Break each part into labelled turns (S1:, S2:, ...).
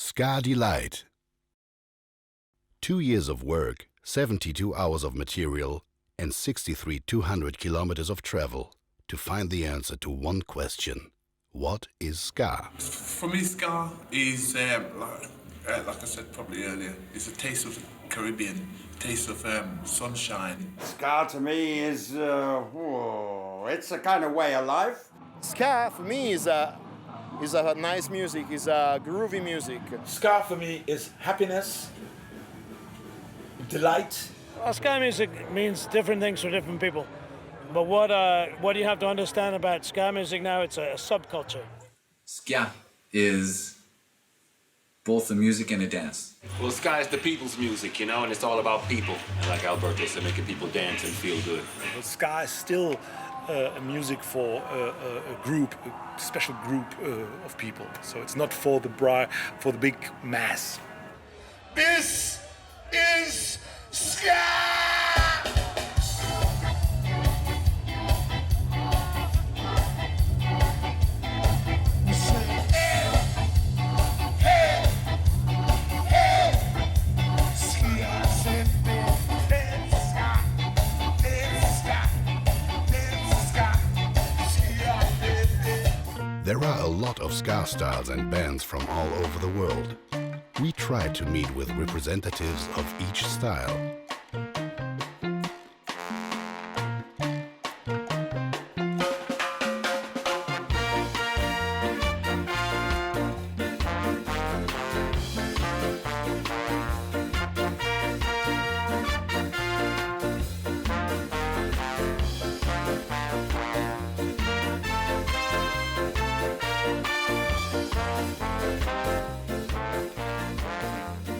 S1: Ska Delight. 2 years of work, 72 hours of material, and 200 kilometers of travel to find the answer to one question. What is ska?
S2: For me, ska is, like I said probably earlier, it's a taste of the Caribbean, taste of sunshine.
S3: Ska to me is, it's a kind of way of life.
S4: Ska for me is a nice music, is a groovy music.
S5: Ska for me is happiness, delight.
S6: Ska music means different things for different people. But what you have to understand about ska music now, it's a subculture.
S7: Ska is both a music and a dance.
S8: Well, ska is the people's music, you know, and it's all about people. And like Alberto said, making people dance and feel good.
S9: Well, ska is still a music for a group, a special group of people. So it's not for the big mass.
S10: This is ska!
S1: There are a lot of ska stars and bands from all over the world. We try to meet with representatives of each style.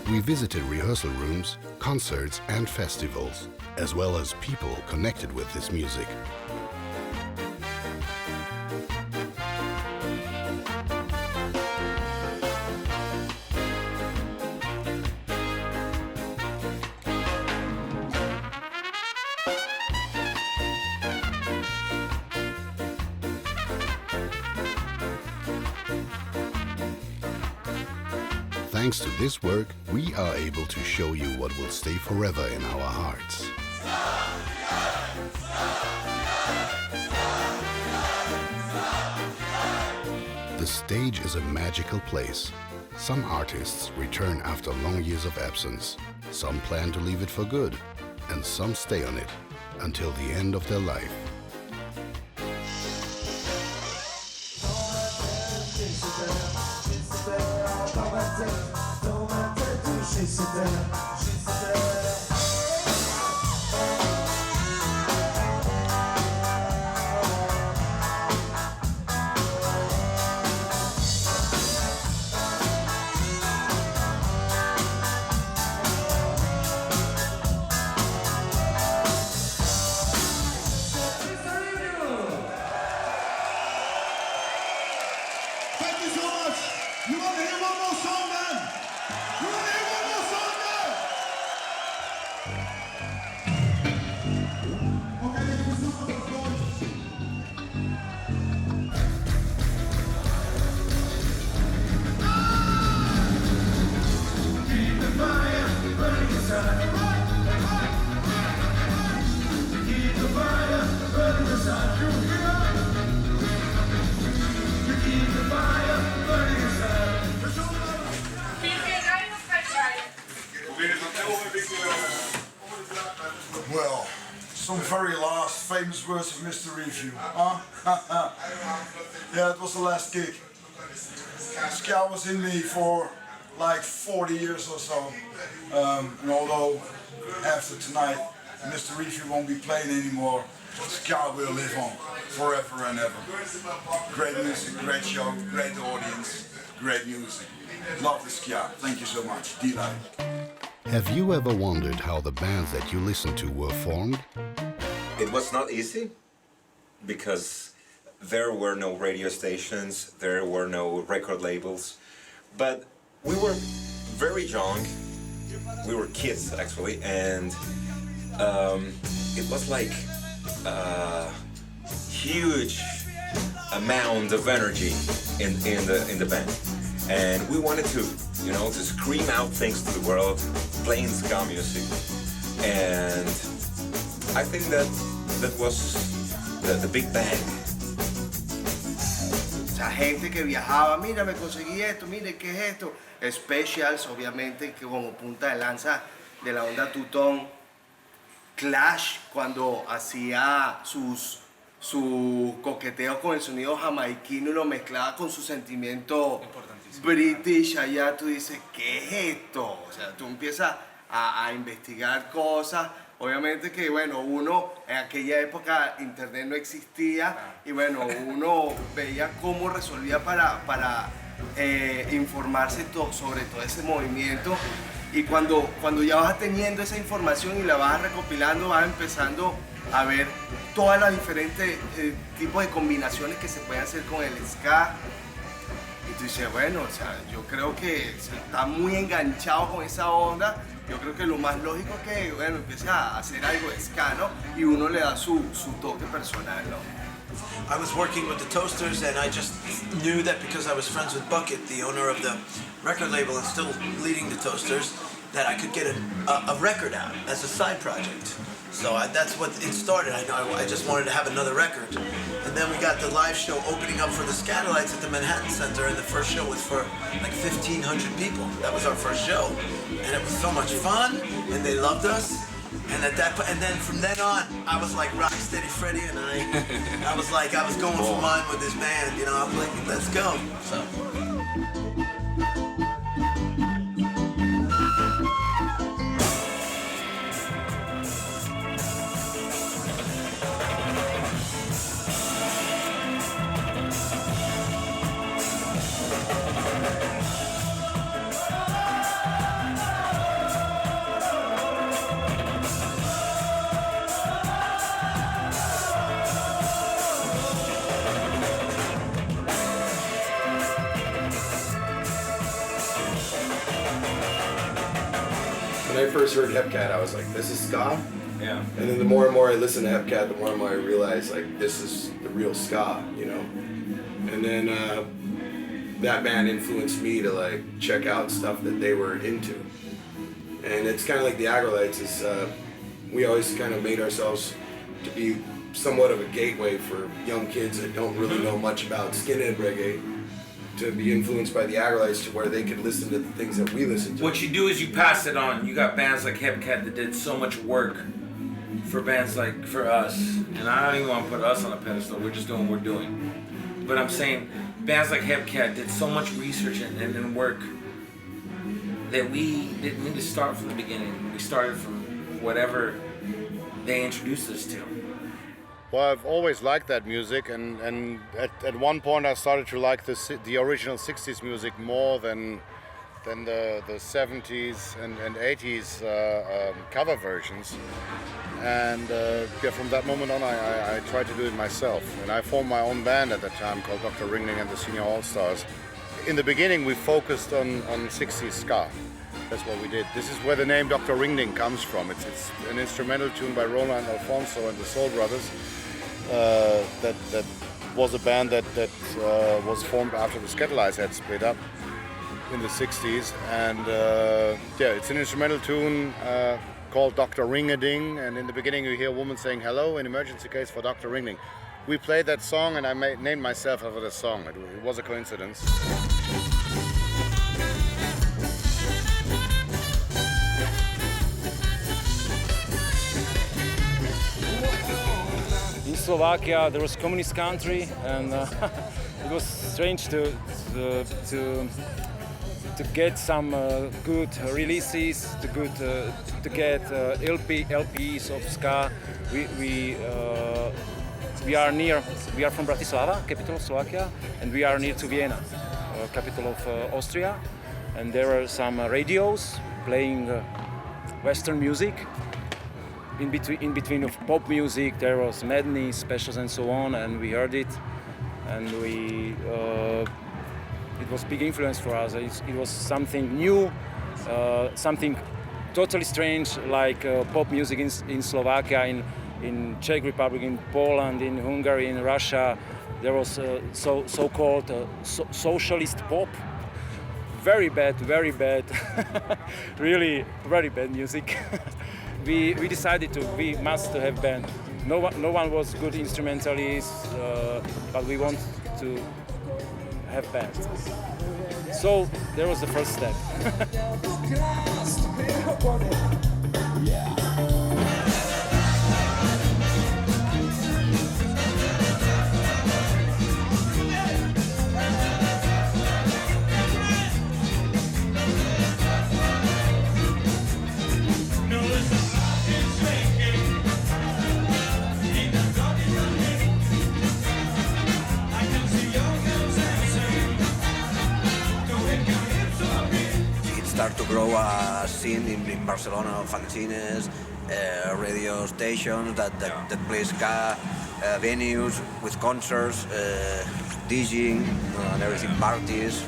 S1: We visited rehearsal rooms, concerts and festivals, as well as people connected with this music. Thanks to this work, we are able to show you what will stay forever in our hearts. The stage is a magical place. Some artists return after long years of absence. Some plan to leave it for good, and some stay on it until the end of their life.
S10: Thank you so much. You want to hear one more song, man? You want to hear one more song, man? Okay, then we zoom on the floor. Keep the fire burning inside. Keep the fire burning inside. Keep the fire burning inside. Well, some very last famous words of Mr. Review, huh? Yeah, it was the last gig. Ska was in me for like 40 years or so. And although after tonight Mr. Review won't be playing anymore, Ska will live on forever and ever. Great music, great show, great audience, great music. Love the Ska. Thank you so much. Delight.
S1: Have you ever wondered how the bands that you listen to were formed?
S11: It was not easy because there were no radio stations, there were no record labels, but we were very young. We were kids actually, and it was like a huge amount of energy in the band. and we wanted to, to scream out things to the world, playing ska music. And I think that was the big bang.
S12: O sea, gente que viajaba, mira, me conseguí esto, mire, ¿qué es esto? Specials, obviamente, que como punta de lanza de la onda tutón. Clash, cuando hacía su coqueteo con el sonido jamaiquino y lo mezclaba con su sentimiento british, allá tú dices, ¿qué es esto? O sea, tú empiezas a investigar cosas. Obviamente que, bueno, uno en aquella época internet no existía y, bueno, uno veía cómo resolvía para informarse sobre todo ese movimiento. Y cuando ya vas teniendo esa información y la vas recopilando, vas empezando a ver todas las diferentes tipos de combinaciones que se pueden hacer con el ska. Y tú dices, bueno, o sea, yo creo que está muy enganchado con esa onda. Yo creo que lo más lógico es que, bueno, empiece a hacer algo de ska, ¿no? Y uno le da su toque personal, ¿no?
S13: I was working with the Toasters, and I just knew that because I was friends with Bucket, the owner of the record label and still leading the Toasters, that I could get a record out as a side project. So that's what it started. I just wanted to have another record. And then we got the live show opening up for the Ska Delights at the Manhattan Center, and the first show was for like 1,500 people. That was our first show. And it was so much fun, and they loved us. And then from then on, I was like Rocksteady Freddy, and I was going for mine with this band, I was like, let's go. So.
S14: When I first heard Hepcat, I was like, this is ska?
S7: Yeah.
S14: And then the more and more I listened to Hepcat, the more and more I realized, like, this is the real ska, And then that band influenced me to, like, check out stuff that they were into. And it's kind of like the Agrolites is, we always kind of made ourselves to be somewhat of a gateway for young kids that don't really know much about skinhead reggae, to be influenced by the Agrolites to where they could listen to the things that we listen to.
S15: What you do is you pass it on. You got bands like Hepcat that did so much work for bands like, for us. And I don't even want to put us on a pedestal. We're just doing what we're doing. But I'm saying bands like Hepcat did so much research and work that we didn't need to start from the beginning. We started from whatever they introduced us to.
S4: Well, I've always liked that music, and at one point I started to like the original 60s music more than the 70s and 80s cover versions. And from that moment on I tried to do it myself. And I formed my own band at that time called Dr. Ringling and the Senior All-Stars. In the beginning we focused on 60s ska. That's what we did. This is where the name Dr. Ringling comes from. It's an instrumental tune by Roland Alfonso and the Soul Brothers. That was a band that was formed after the Ska Delight had split up in the 60s, and it's an instrumental tune called Dr. Ring-a-Ding, and in the beginning you hear a woman saying hello, an emergency case for Dr. Ringling. We played that song and I named myself after the song. It was a coincidence.
S16: In Slovakia, there was a communist country, and it was strange to get some good releases, to get LPs of ska. We are from Bratislava, capital of Slovakia, and we are near to Vienna, capital of Austria. And there are some radios playing Western music. In between of pop music, there was madness, specials, and so on, and we heard it, and it was big influence for us. It was something new, something totally strange, like pop music in Slovakia, in Czech Republic, in Poland, in Hungary, in Russia. There was so-called socialist pop, very bad, really very bad music. we decided we must have band. No one was good instrumentalist, but we want to have band. So there was the first step.
S17: Start to grow a scene in Barcelona, fanzines, radio stations that play ska, venues with concerts, DJing and everything, parties.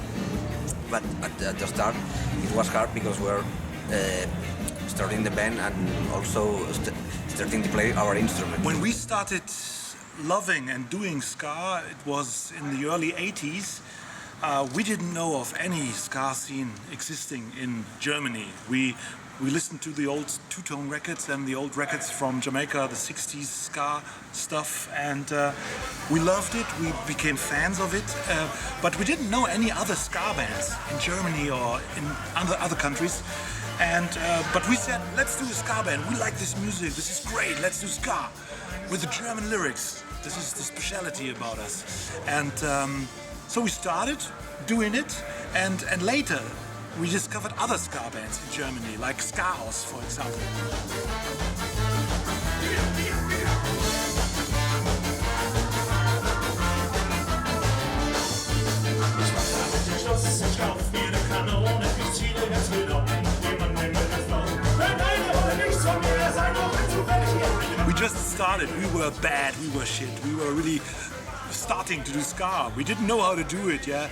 S17: But at the start it was hard because we were starting the band and also starting to play our instrument.
S9: When we started loving and doing ska, it was in the early 80s. We didn't know of any ska scene existing in Germany. We listened to the old two-tone records and the old records from Jamaica, the 60s ska stuff, and we loved it. We became fans of it, but we didn't know any other ska bands in Germany or in other countries. And but we said, let's do a ska band. We like this music. This is great. Let's do ska with the German lyrics. This is the speciality about us. And so we started doing it, and later we discovered other ska bands in Germany, like Ska House, for example. We just started, we were bad, we were shit, we were really starting to do ska. We didn't know how to do it, yeah.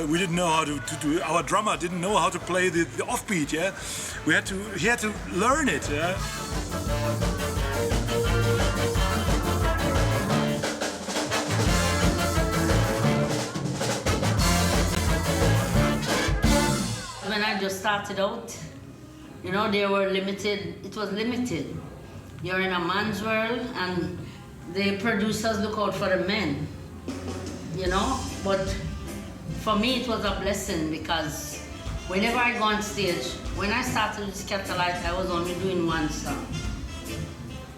S9: We didn't know how to do it. Our drummer didn't know how to play the offbeat, yeah. He had to learn it, yeah.
S18: When I just started out, you know, they were limited. It was limited. You're in a man's world, and the producers look out for the men, you know? But for me, it was a blessing because whenever I go on stage, when I started with Ska Delight, I was only doing one song.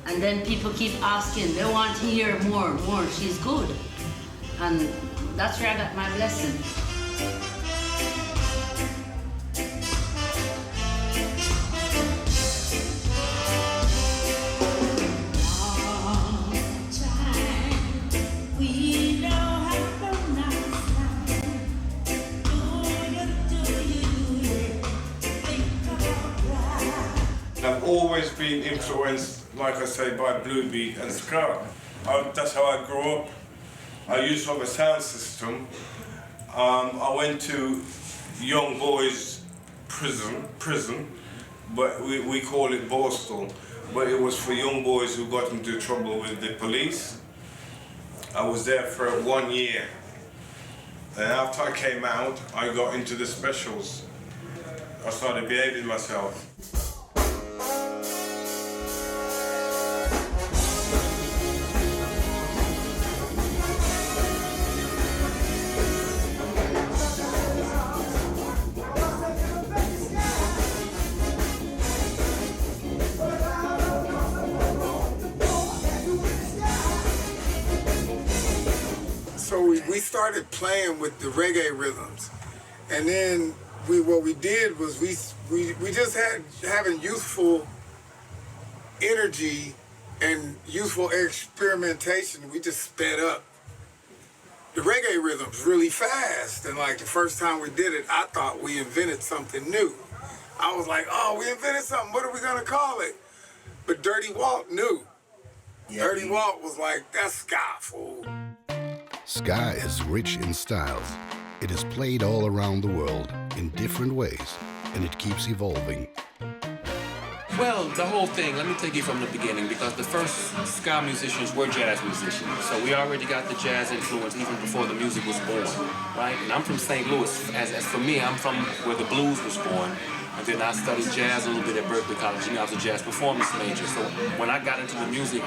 S18: And then people keep asking, they want to hear more, she's good. And that's where I got my blessing.
S19: I've always been influenced, like I say, by blue beat and ska. That's how I grew up. I used to have a sound system. I went to young boys prison, but we call it Borstal. But it was for young boys who got into trouble with the police. I was there for 1 year. And after I came out, I got into the specials. I started behaving myself.
S10: So we started playing with the reggae rhythms, and then what we did was we just had having youthful energy and youthful experimentation. We just sped up the reggae rhythms really fast, and like the first time we did it, I thought we invented something new. I was like, oh, we invented something. What are we gonna call it? But Dirty Walt knew. Yeah, Dirty Walt was like, that's ska, fool.
S1: Ska is rich in styles. It is played all around the world in different ways, and it keeps evolving.
S8: Well, the whole thing, let me take you from the beginning, because the first ska musicians were jazz musicians. So we already got the jazz influence even before the music was born, right? And I'm from St. Louis. As for me, I'm from where the blues was born. And then I studied jazz a little bit at Berklee College. You know, I was a jazz performance major. So when I got into the music,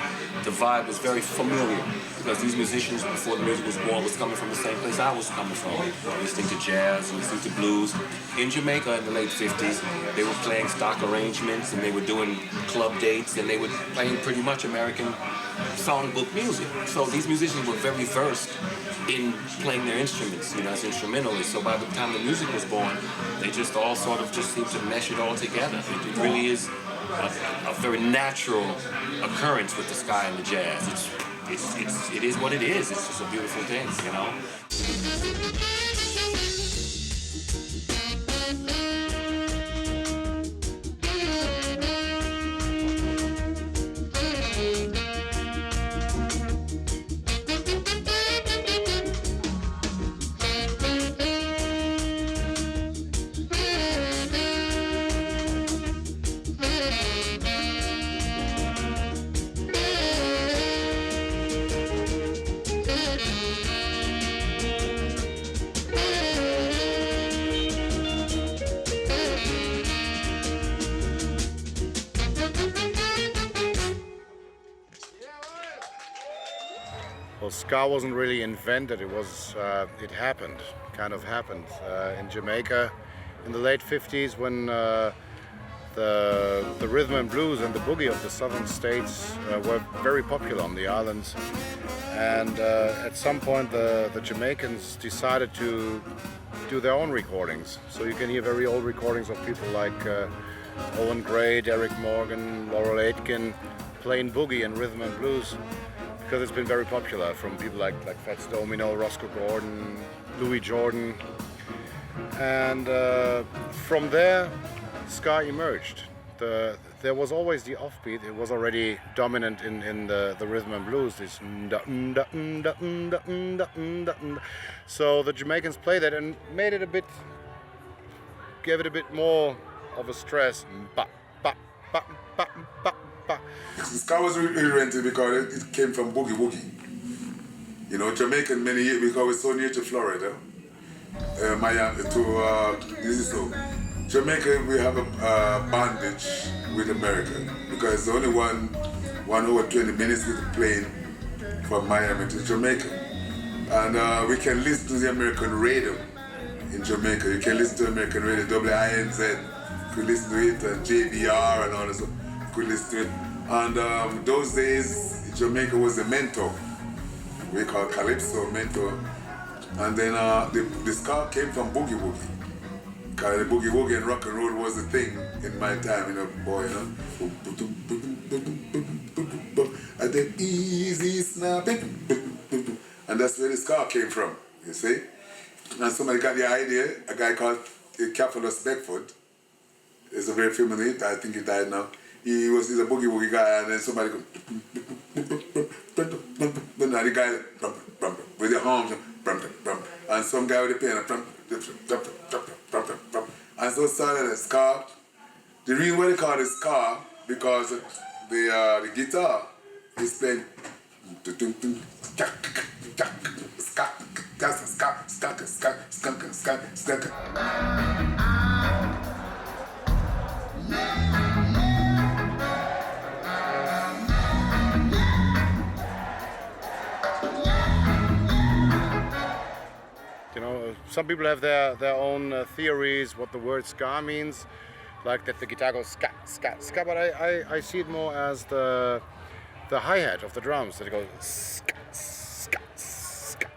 S8: the vibe was very familiar, because these musicians before the music was born was coming from the same place I was coming from. Listening to jazz, listening to blues. In Jamaica in the late 50s, they were playing stock arrangements, and they were doing club dates, and they were playing pretty much American songbook music. So these musicians were very versed in playing their instruments, you know, as instrumentalists. So by the time the music was born, they just all sort of just seemed to mesh it all together. It really is a very natural occurrence with the ska and the jazz. It is what it is. It's just a beautiful thing, you know.
S4: Well, ska wasn't really invented. It happened, kind of happened in Jamaica in the late 50s when the rhythm and blues and the boogie of the southern states were very popular on the islands. And at some point the Jamaicans decided to do their own recordings. So you can hear very old recordings of people like Owen Gray, Derek Morgan, Laurel Aitken playing boogie and rhythm and blues, because it's been very popular from people like Fats Domino, Roscoe Gordon, Louis Jordan. And from there, ska emerged. There was always the offbeat. It was already dominant in the rhythm and blues. This so the Jamaicans played that and made it gave it a bit more of a stress.
S10: Ska was invented because it came from boogie woogie. You know, Jamaican many years, because it's so near to Florida, Miami this is so. Jamaica, we have a bondage with America because it's only one hour 20 minutes with the plane from Miami to Jamaica, and we can listen to the American radio in Jamaica. You can listen to American radio, WINZ. You could listen to it, and JVR and all this. You could listen to it. And those days, Jamaica was the mentor. We call Calypso mentor. And then the ska came from boogie woogie. Because the boogie woogie and rock and roll was the thing in my time, you know, boy, you know. And then easy snapping. And that's where the ska came from, you see. And somebody got the idea, a guy called Capulus Beckford. It's a very famous hit, I think he died now. He's a boogie woogie guy, and then somebody goes, but now the guy with the horns, and some guy with the piano, and so started a ska. The reason why they call it ska because the guitar is playing ska.
S4: You know, some people have their own theories what the word ska means, like that the guitar goes ska, ska, ska, but I see it more as the hi-hat of the drums, that it goes ska, ska, ska.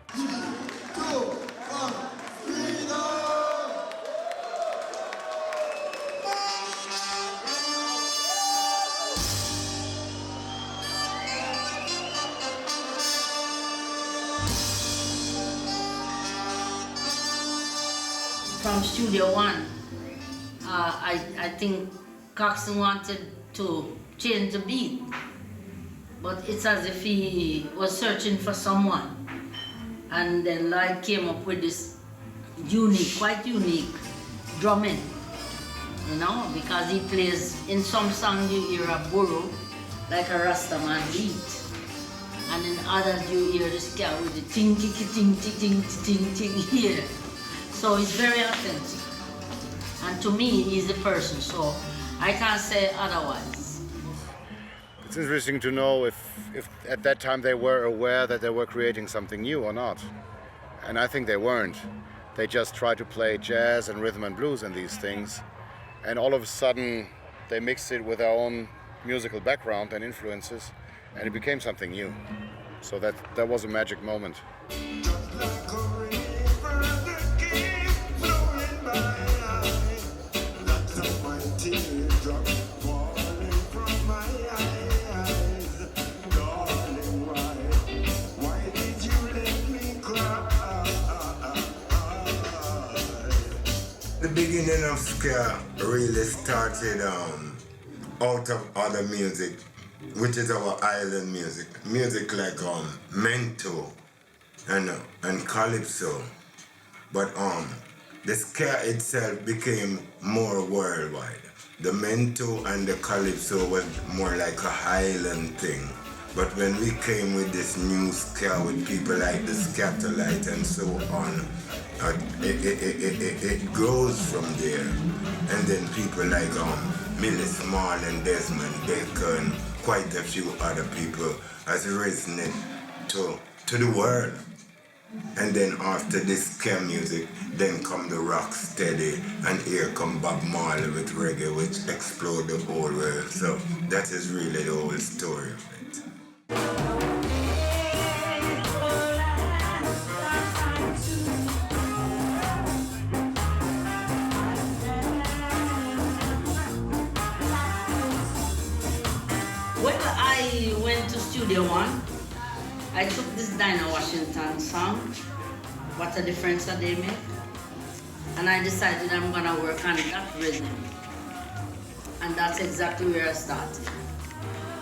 S18: From Studio One, I think Coxsone wanted to change the beat, but it's as if he was searching for someone. And then Lloyd came up with this quite unique drumming. you know, because he plays, in some songs you hear a burro, like a Rastaman beat. And in others you hear the ska with the ting, ting, ting, ting, ting, ting, ting here. So it's very authentic. And to me, he's a person, so I can't say otherwise.
S4: It's interesting to know if at that time they were aware that they were creating something new or not. And I think they weren't. They just tried to play jazz and rhythm and blues and these things. And all of a sudden, they mixed it with their own musical background and influences, and it became something new. So that was a magic moment.
S20: The beginning of ska really started out of other music, which is our island music. Music like mento and calypso. But the ska itself became more worldwide. The mento and the calypso was more like a highland thing. But when we came with this new ska with people like the Ska Delight and so on, it grows from there. And then people like Millie Small and Desmond Baker and quite a few other people has resonate to the world. And then after this ska music, then come the rock steady, and here come Bob Marley with reggae, which explode the whole world. So that is really the whole story of it.
S18: When I went to Studio One, I took this Dinah Washington song, What a Difference a Day Make, and I decided I'm gonna work on that rhythm. And that's exactly where I started.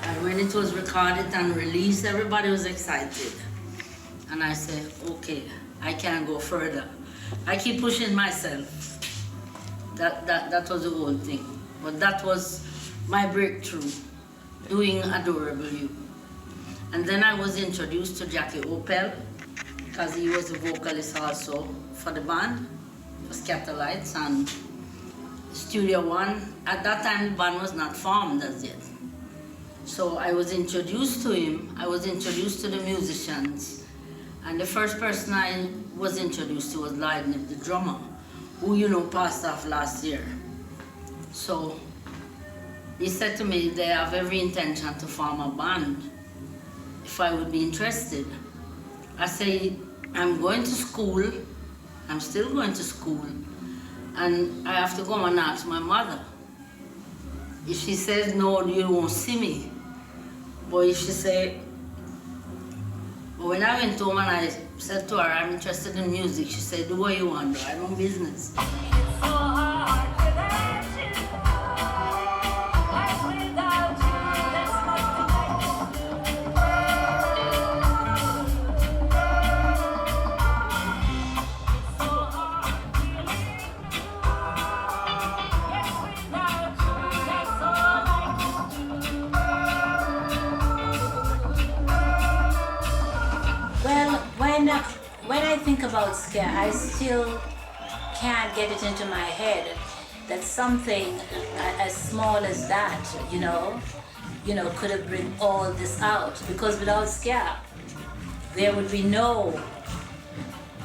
S18: And when it was recorded and released, everybody was excited. And I said, okay, I can't go further. I keep pushing myself. That was the whole thing. But that was my breakthrough, doing Adorable You. And then I was introduced to Jackie Opel, because he was a vocalist also for the band, for Ska Delight and Studio One. At that time, the band was not formed as yet. So I was introduced to him, I was introduced to the musicians, and the first person I was introduced to was Lloyd Nip, the drummer, who, you know, passed off last year. So he said to me, they have every intention to form a band, if I would be interested. I say, I'm going to school, I'm still going to school, and I have to go and ask my mother. If she says no, you won't see me. But if she say, but when I went home and I said to her, I'm interested in music, she said, do what you want, I don't business.
S21: When I think about ska, I still can't get it into my head that something as small as that, you know, could have bring all this out. Because without ska, there would be no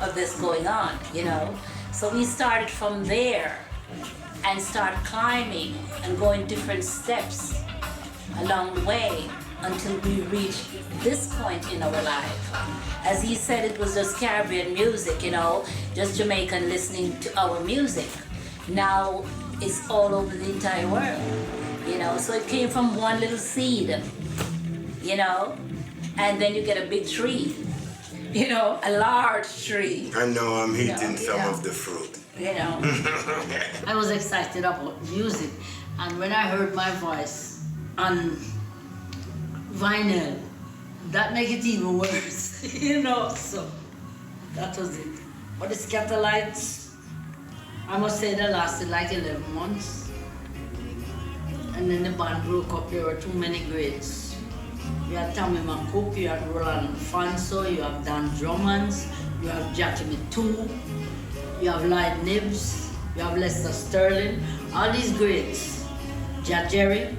S21: of this going on, you know. So we started from there and started climbing and going different steps along the way until we reached this point in our life. As he said, it was just Caribbean music, you know, just Jamaican listening to our music. Now it's all over the entire world, you know. So it came from one little seed, you know, and then you get a big tree, you know, a large tree.
S20: I know I'm eating some of the fruit.
S18: You know, I was excited about music, and when I heard my voice on vinyl, that made it even worse, you know, so that was it. But the Ska Delight, I must say, that lasted like 11 months. and then the band broke up. There were too many greats. You had Tommy McCook, you had Roland Alfonso, you have Dan Drummond, you have Jackie Mittoo, you have Lloyd Nibs, you have Lester Sterling, all these greats, Jack Jerry.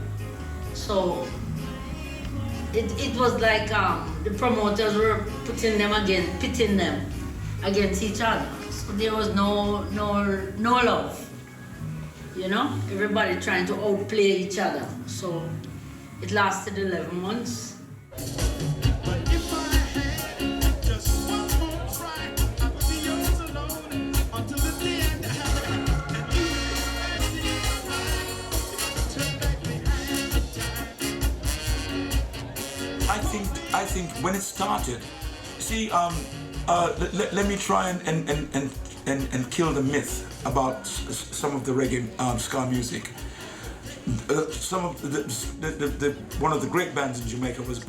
S18: So it was like the promoters were pitting them against each other. So there was no love, you know? Everybody trying to outplay each other. So it lasted 11 months.
S5: I think when it started, see, let me try and kill the myth about some of the reggae ska music. Some of one of the great bands in Jamaica was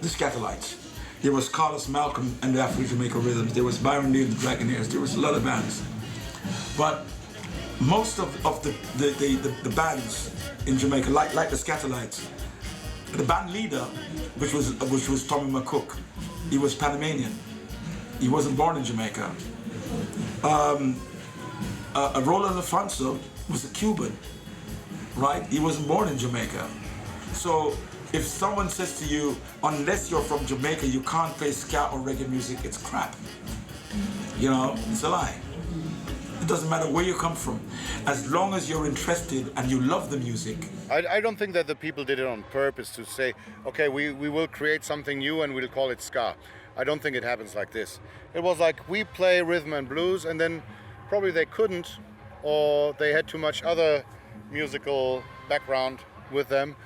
S5: the Ska Delight. There was Carlos Malcolm and the Afro-Jamaica Rhythms. There was Byron Lee and the Dragonaires. There was a lot of bands, but most of the bands in Jamaica, like the Ska Delight, the band leader, which was Tommy McCook, he was Panamanian. He wasn't born in Jamaica. Roland Alfonso was a Cuban, right? He wasn't born in Jamaica. So if someone says to you, unless you're from Jamaica, you can't play ska or reggae music, it's crap. You know, it's a lie. It doesn't matter where you come from, as long as you're interested and you love the music.
S4: I don't think that the people did it on purpose to say, okay, we will create something new and we'll call it ska. I don't think it happens like this. It was like, we play rhythm and blues, and then probably they couldn't, or they had too much other musical background with them.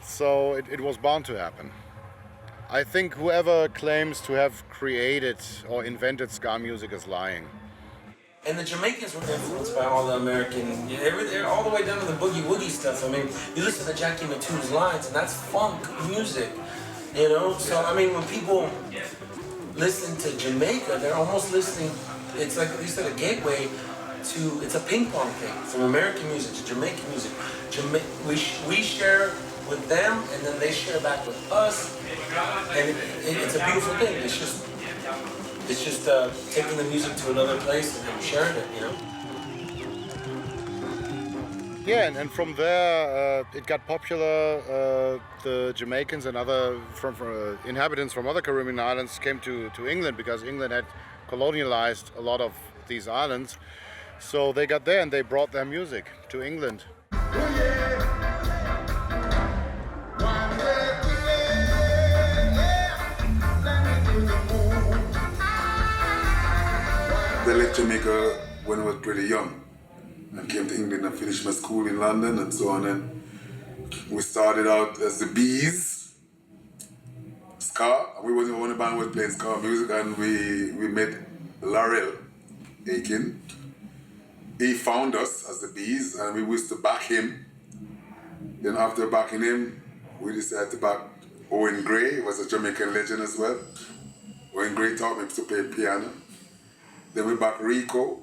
S4: So it was bound to happen. I think whoever claims to have created or invented ska music is lying.
S15: And the Jamaicans were influenced by all the American, all the way down to the boogie woogie stuff. I mean, you listen to Jackie Mittoo's lines, and that's funk music, you know? So, I mean, when people listen to Jamaica, they're almost listening, it's like you said, a gateway to, it's a ping pong thing, from American music to Jamaican music. We share with them, and then they share back with us, and it's a beautiful thing. It's just taking the music to another place and then sharing it, you know?
S4: Yeah, and from there it got popular. The Jamaicans and other inhabitants from other Caribbean islands came to England, because England had colonialized a lot of these islands. So they got there and they brought their music to England.
S2: I left Jamaica when I was pretty young. I came to England and finished my school in London and so on. And we started out as the Bees, ska. We wasn't the only band who was playing ska music, and we met Laurel Aiken. He found us as the Bees, and we used to back him. Then after backing him, we decided to back Owen Gray. He was a Jamaican legend as well. Owen Gray taught me to play piano. Then we back Rico.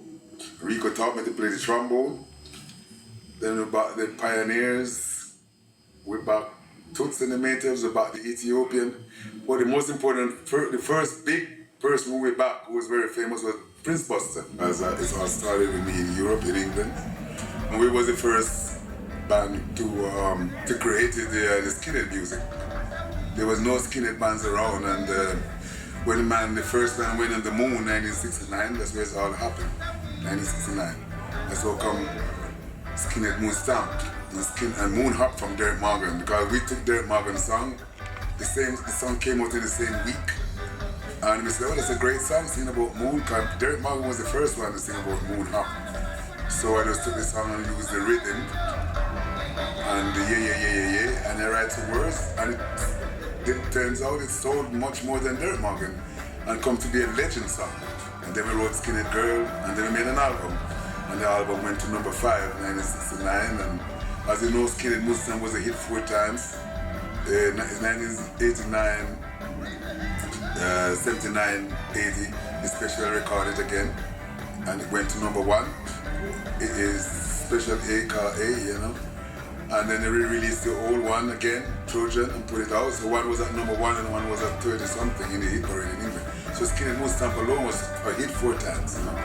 S2: Rico taught me to play the trombone. Then we back the Pioneers. We back Toots and the Natives. We back the Ethiopian. But the most important, the first big person who we back, who was very famous, was Prince Buster. It all started with me in Europe, in England. And we was the first band to create the skinhead music. There was no skinhead bands around, and when the first band went on the moon, 1969, that's where it all happened, 1969. That's how come Skinhead Moon Stamp and Moon Hop from Derek Morgan, because we took Derek Morgan's song, the song came out in the same week, and we said, oh, that's a great song, singing about moon, because Derek Morgan was the first one to sing about Moon Hop. So I just took the song and used the rhythm, and the yeah, and I write some words, and it turns out it sold much more than Derek Morgan and come to be a legend song. And then we wrote Skinhead Girl, and then we made an album. And the album went to number 5 in 1969. And as you know, Skinhead Muslim was a hit 4 times. 1989, 79, 80, especially recorded again. And it went to number 1. It is special A called A, you know. And then they re-released the old one again, Trojan, and put it out. So one was at #1 and one was at 30 something in the hit parade in England. So Skinny Moon Stamp alone was a hit 4 times, you know.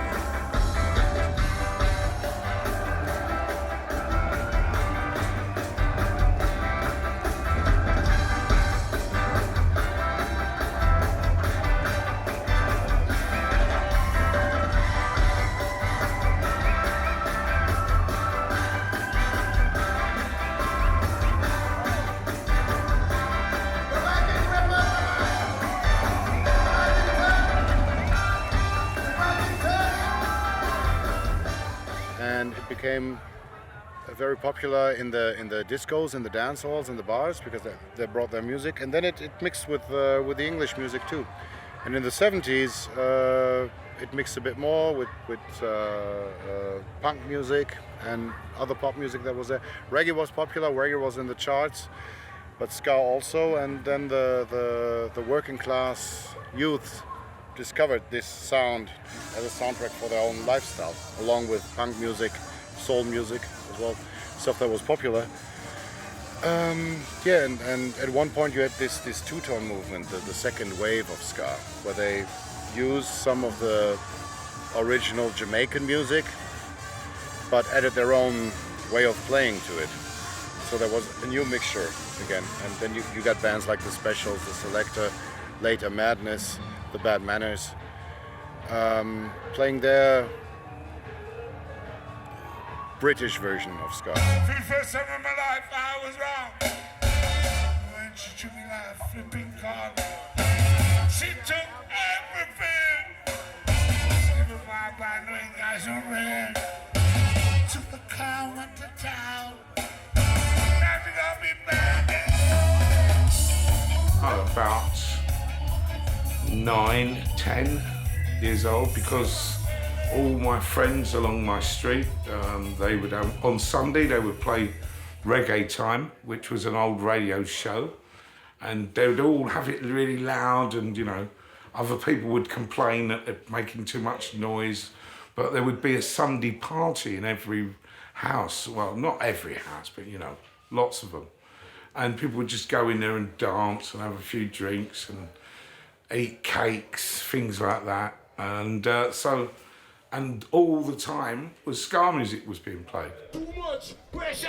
S4: And it became very popular in the discos, in the dance halls, in the bars, because they brought their music, and then it mixed with the English music too. And in the 70s, it mixed a bit more with punk music and other pop music that was there. Reggae was popular, reggae was in the charts, but ska also. And then the working class youth discovered this sound as a soundtrack for their own lifestyle, along with punk music, soul music as well, stuff that was popular. Yeah, and at one point you had this two-tone movement, the second wave of ska, where they used some of the original Jamaican music, but added their own way of playing to it. So there was a new mixture again, and then you got bands like The Specials, The Selector, later Madness, The Bad Manners, playing their British version of ska.
S3: For the first time in my life, I was wrong. When she took me like a flipping car, she took everything. Even my bad knowing guys are red. Took the car, went to town. Now she got me back.
S19: About 9, 10 years old, because all my friends along my street, they would have, on Sunday they would play Reggae Time, which was an old radio show, and they would all have it really loud, and you know, other people would complain that they're making too much noise, but there would be a Sunday party in every house. Well, not every house, but you know, lots of them, and people would just go in there and dance and have a few drinks and eat cakes, things like that, and and all the time was ska music was being played.
S3: Too much pressure!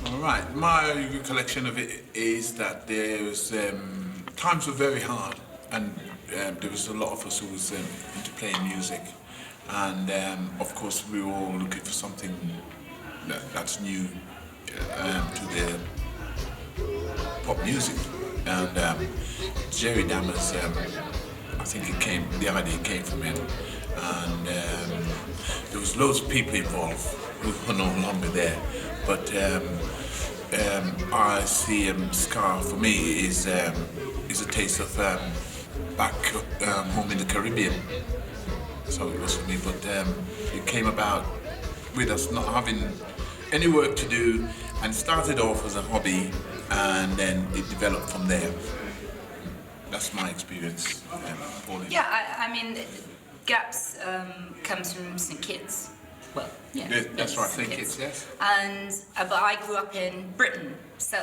S22: All right, my recollection of it is that there was times were very hard, and there was a lot of us who was into playing music. And of course, we were all looking for something that's new to the pop music. And Jerry Dammers, I think the idea came from him. And there was loads of people involved who are no longer there. But I see ska for me is a taste of back home in the Caribbean. So it was for me, but it came about with us not having any work to do, and started off as a hobby, and then it developed from there. That's my experience.
S23: Yeah, I mean, Gaps comes from St Kitts. Well, yeah,
S22: that's right, St Kitts, yes.
S23: And but I grew up in Britain, so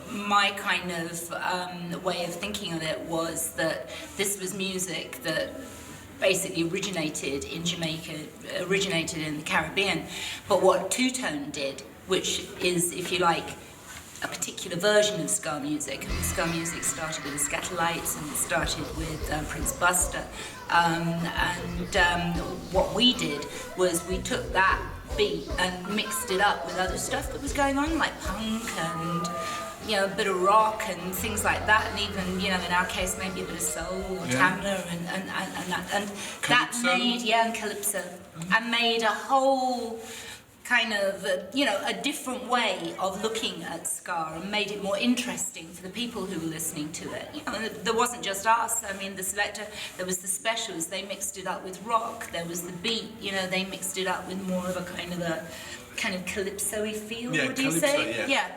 S23: my kind of way of thinking of it was that this was music that basically originated in Jamaica, originated in the Caribbean. But what two-tone did, which is, if you like, a particular version of ska music. And ska music started with the Ska Delights, and it started with Prince Buster. What we did was we took that beat and mixed it up with other stuff that was going on, like punk and, you know, a bit of rock and things like that, and even, you know, in our case, maybe a bit of soul or Tamla and that made, and calypso, and made a whole kind of, a different way of looking at ska and made it more interesting for the people who were listening to it. There wasn't just us. I mean, the selector, there was the specials. They mixed it up with rock. There was the beat. They mixed it up with more of a kind of calypso-y feel.
S22: Yeah,
S23: would you
S22: calypso,
S23: say?
S22: yeah.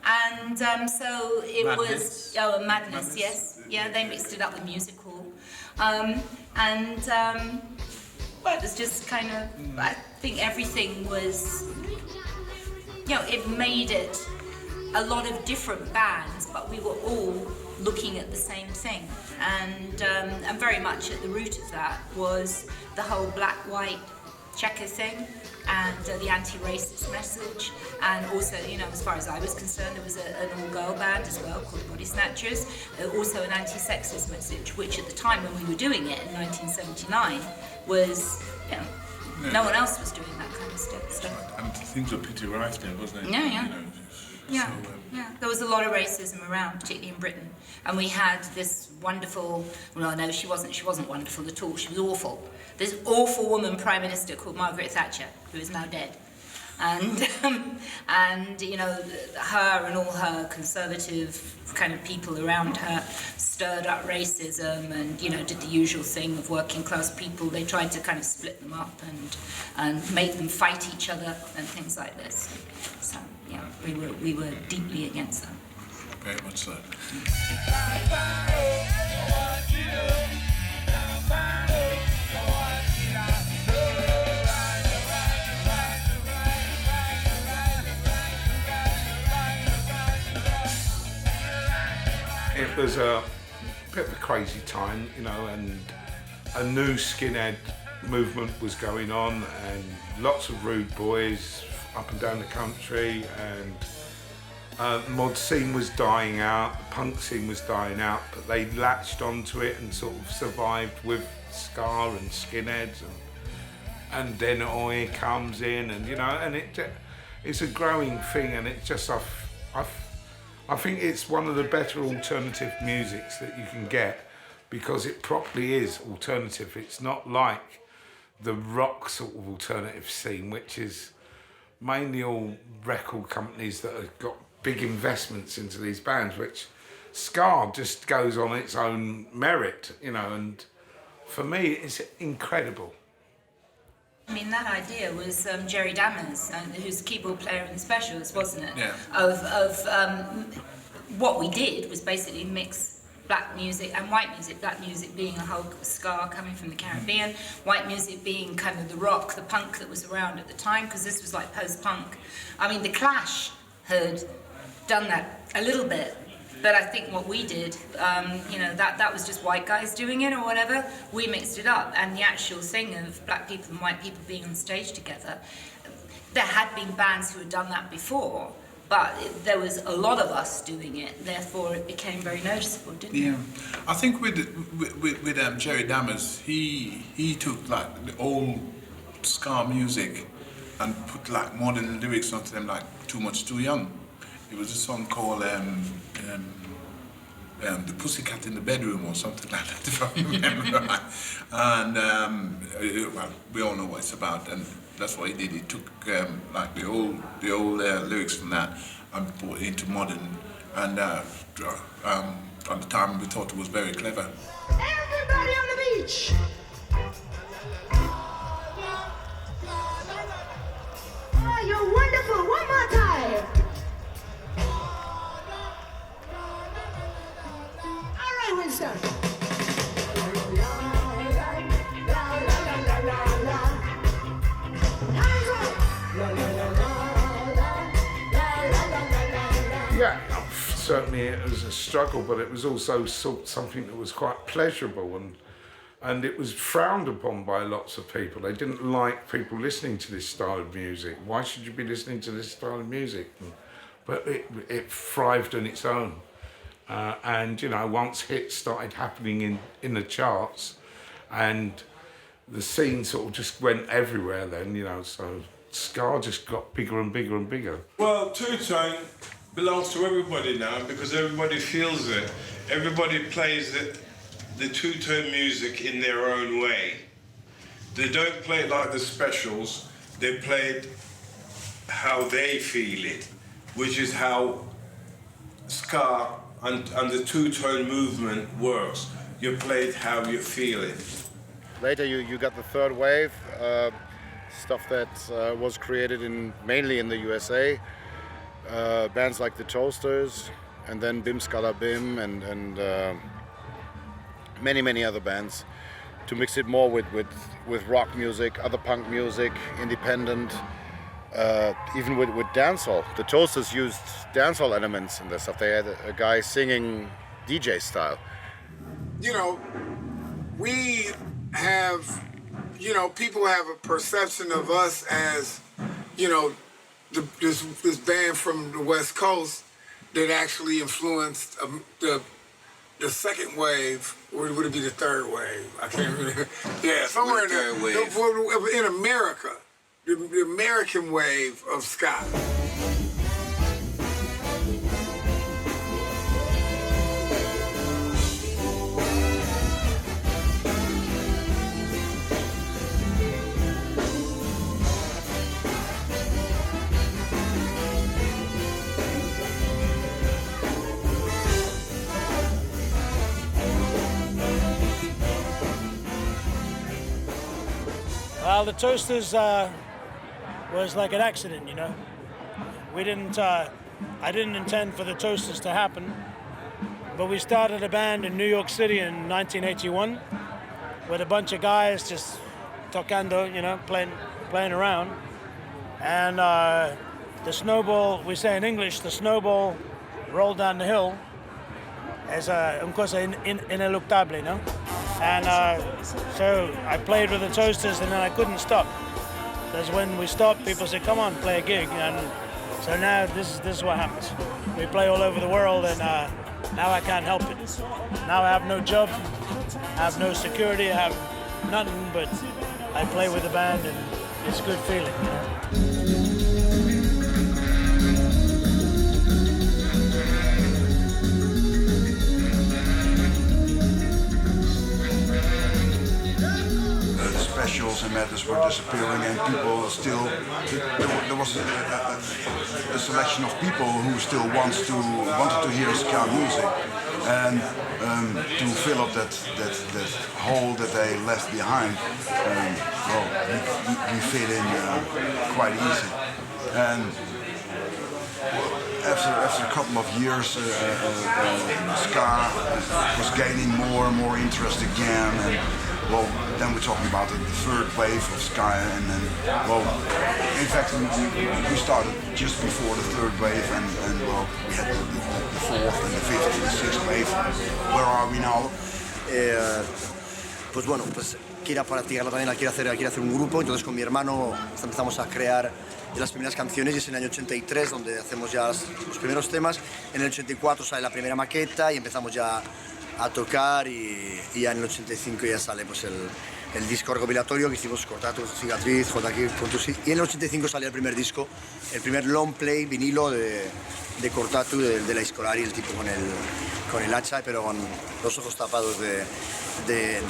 S23: And so it
S22: Madness.
S23: was madness. Yes. Yeah, they mixed it up with musical, well, it was just kind of, I think everything was, it made it a lot of different bands, but we were all looking at the same thing. And very much at the root of that was the whole black-white checker thing and the anti-racist message. And also, as far as I was concerned, there was an all-girl band as well called Body Snatchers, also an anti-sexist message, which at the time when we were doing it in 1979 was, no one else was doing that kind of stuff.
S22: And things were pretty rife then, wasn't it?
S23: Yeah. There was a lot of racism around, particularly in Britain. And we had this wonderful, well, no, she wasn't wonderful at all, she was awful. This awful woman Prime Minister called Margaret Thatcher, who is now dead. And her and all her conservative kind of people around her stirred up racism and, did the usual thing of working class people. They tried to kind of split them up and make them fight each other and things like this. So, we were deeply against that.
S22: Very much so.
S6: It was a bit of a crazy time, and a new skinhead movement was going on, and lots of rude boys up and down the country, and mod scene was dying out, the punk scene was dying out, but they latched onto it and sort of survived with ska and skinheads, and then Oi comes in, and and it's a growing thing, and it's just I think it's one of the better alternative musics that you can get, because it properly is alternative. It's not like the rock sort of alternative scene, which is mainly all record companies that have got big investments into these bands, which ska just goes on its own merit, and for me it's incredible.
S23: I mean, that idea was Jerry Dammers, who's the keyboard player in the Specials, wasn't it?
S22: Yeah.
S23: What we did was basically mix black music and white music. Black music being a whole ska coming from the Caribbean, white music being kind of the rock, the punk that was around at the time, because this was like post-punk. I mean, The Clash had done that a little bit, but I think what we did, that was just white guys doing it or whatever. We mixed it up, and the actual thing of black people and white people being on stage together, there had been bands who had done that before, but there was a lot of us doing it, therefore it became very noticeable, didn't it?
S22: Yeah, I think with Jerry Dammers, he took like the old ska music and put like modern lyrics onto them, like Too Much Too Young. It was a song called The Pussycat in the Bedroom or something like that, if I remember right. And we all know what it's about, and that's what he did. He took like the old lyrics from that and brought it into modern, and at the time we thought it was very clever.
S3: Everybody on the beach! Oh, you're wonderful! One more time! All right, Winston.
S6: Yeah, certainly it was a struggle, but it was also something that was quite pleasurable, and it was frowned upon by lots of people. They didn't like people listening to this style of music. Why should you be listening to this style of music? But it thrived on its own. And once hits started happening in the charts, and the scene sort of just went everywhere then, so ska just got bigger and bigger and bigger.
S19: Well, two-tone belongs to everybody now because everybody feels it. Everybody plays the two-tone music in their own way. They don't play it like the Specials. They play it how they feel it, which is how ska and the two-tone movement works. You play it how you feel it.
S4: Later you got the third wave, stuff that was created mainly in the USA. Bands like the Toasters, and then Bim Skala Bim, and many other bands, to mix it more with rock music, other punk music, independent, even with dancehall. The Toasters used dancehall elements in their stuff. They had a guy singing DJ style.
S11: You know, we have, you know, people have a perception of us as, you know, this band from the West Coast that actually influenced the second wave, or would it be the third wave? I can't remember. Yeah, somewhere in America, the American wave of ska.
S12: Well, the Toasters was like an accident, you know. We didn't, I didn't intend for the Toasters to happen, but we started a band in New York City in 1981 with a bunch of guys just tocando, you know, playing around. And the snowball, we say in English, the snowball rolled down the hill as una cosa ineluctable, no? And so I played with the Toasters, and then I couldn't stop. Because when we stopped, people said, come on, play a gig. And so now this is what happens. We play all over the world, and now I can't help it. Now I have no job, I have no security, I have nothing, but I play with the band, and it's a good feeling, you know?
S13: Specials and matters were disappearing, and people still, there was a selection of people who still wanted to hear ska music, and to fill up that hole that they left behind, well, we fit in quite easy. And after a couple of years, ska was gaining more and more interest again, and well, then we're talking about the third wave of ska, and then, well, in fact, we started just before the third wave, and well, we had the fourth and the fifth and the sixth wave. Where are we now?
S24: Pues bueno, pues quiero practicarlo también, quiero hacer un grupo, entonces con mi hermano empezamos a crear las primeras canciones, y es en el año 83 donde hacemos ya los primeros temas. En el 84 sale la primera maqueta y empezamos ya a tocar, y ya en el 85 ya sale pues el disco recopilatorio que hicimos, Cortatu, Cicatriz, Jotaquín, Contusi, y en el 85 sale el primer disco, el primer long play vinilo de Cortatu, de la Iscolari, el tipo con el hacha, pero con los ojos tapados de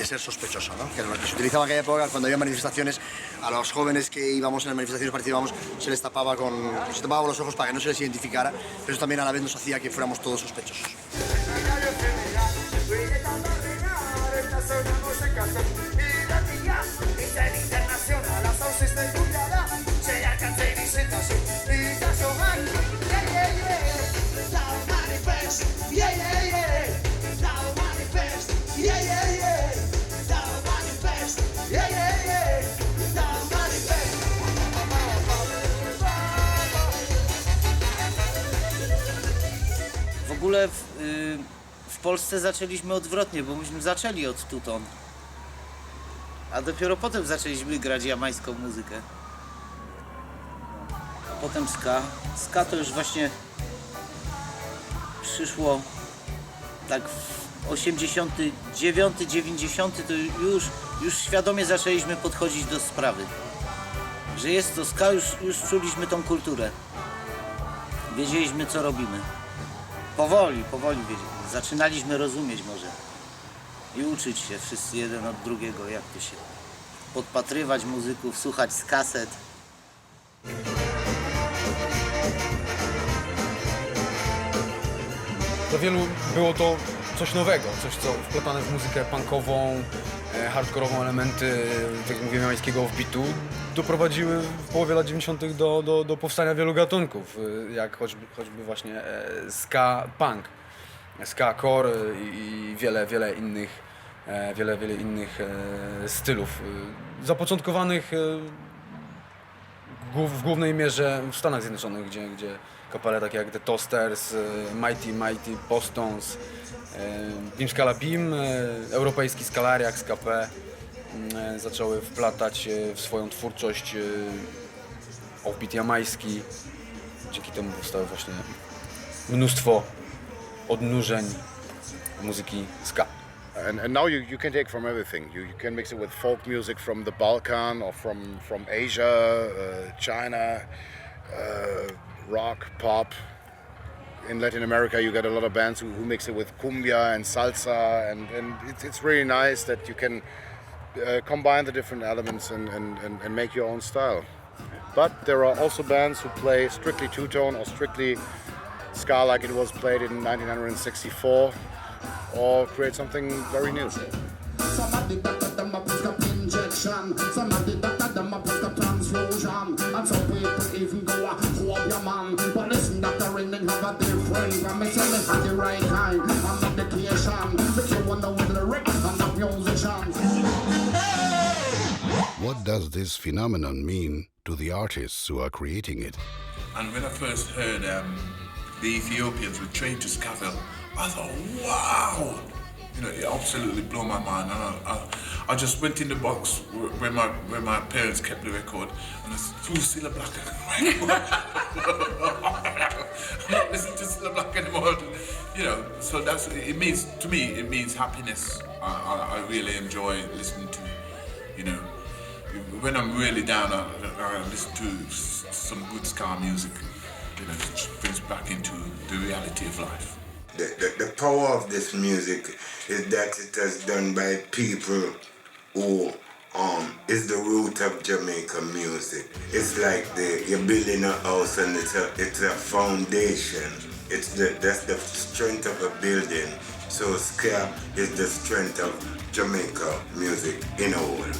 S24: ser sospechoso, ¿no? Que era lo que se utilizaba en aquella época cuando había manifestaciones. A los jóvenes que íbamos en las manifestaciones participábamos, se les tapaba los ojos para que no se les identificara, pero eso también a la vez nos hacía que fuéramos todos sospechosos.
S25: W ogóle w Polsce zaczęliśmy odwrotnie, bo myśmy zaczęli od tuton, a dopiero potem zaczęliśmy grać jamańską muzykę. A potem ska. Ska to już właśnie przyszło tak w 89, 90, to już świadomie zaczęliśmy podchodzić do sprawy. Że jest to ska, już czuliśmy tą kulturę. Wiedzieliśmy, co robimy. Powoli wiedzieliśmy. Zaczynaliśmy rozumieć może i uczyć się wszyscy jeden od drugiego, jak to się podpatrywać muzyków, słuchać z kaset.
S7: Dla wielu było to coś nowego, coś co wplatane w muzykę punkową, hardkorową elementy, tak jak mówię, jamańskiego offbeatu doprowadziły w połowie lat 90. do powstania wielu gatunków, jak choćby właśnie ska punk, ska core i wiele innych stylów, zapoczątkowanych w głównej mierze w Stanach Zjednoczonych, gdzie kapele takie jak The Toasters, Mighty Postons, Beam Scala Beam, europejski skalariak, Ska P zaczęły wplatać w swoją twórczość offbeat jamański. Dzięki temu powstało właśnie mnóstwo odnurzeń muzyki ska.
S4: And now you can take from everything. You can mix it with folk music from the Balkan or from Asia, China, rock, pop. In Latin America you get a lot of bands who mix it with cumbia and salsa, and it's really nice that you can combine the different elements and make your own style. But there are also bands who play strictly two-tone or strictly ska like it was played in 1964, or create something very new.
S9: Somebody that them a prescribe injection, somebody that them a prescribe transfusion, and some people even go a hold your man. But listen, Dr. Ringling have a different permission. They have the right kind of medication. But you wanna know the lyrics and the musicians.
S1: What does this phenomenon mean to the artists who are creating it?
S22: And when I first heard the Ethiopians with Train to Scafell, I thought, wow! You know, it absolutely blew my mind. And I just went in the box where my parents kept the record, and I said, who's Cilla Black? I'm not listening to Cilla Black anymore. You know, so it means, to me, it means happiness. I really enjoy listening to, you know, when I'm really down, I listen to some good ska music. You know, it just brings back into the reality of life.
S20: The power of this music is that it is done by people who is the root of Jamaican music. It's like you're building a house and it's a foundation. That's the strength of a building. So ska is the strength of Jamaica music in a whole.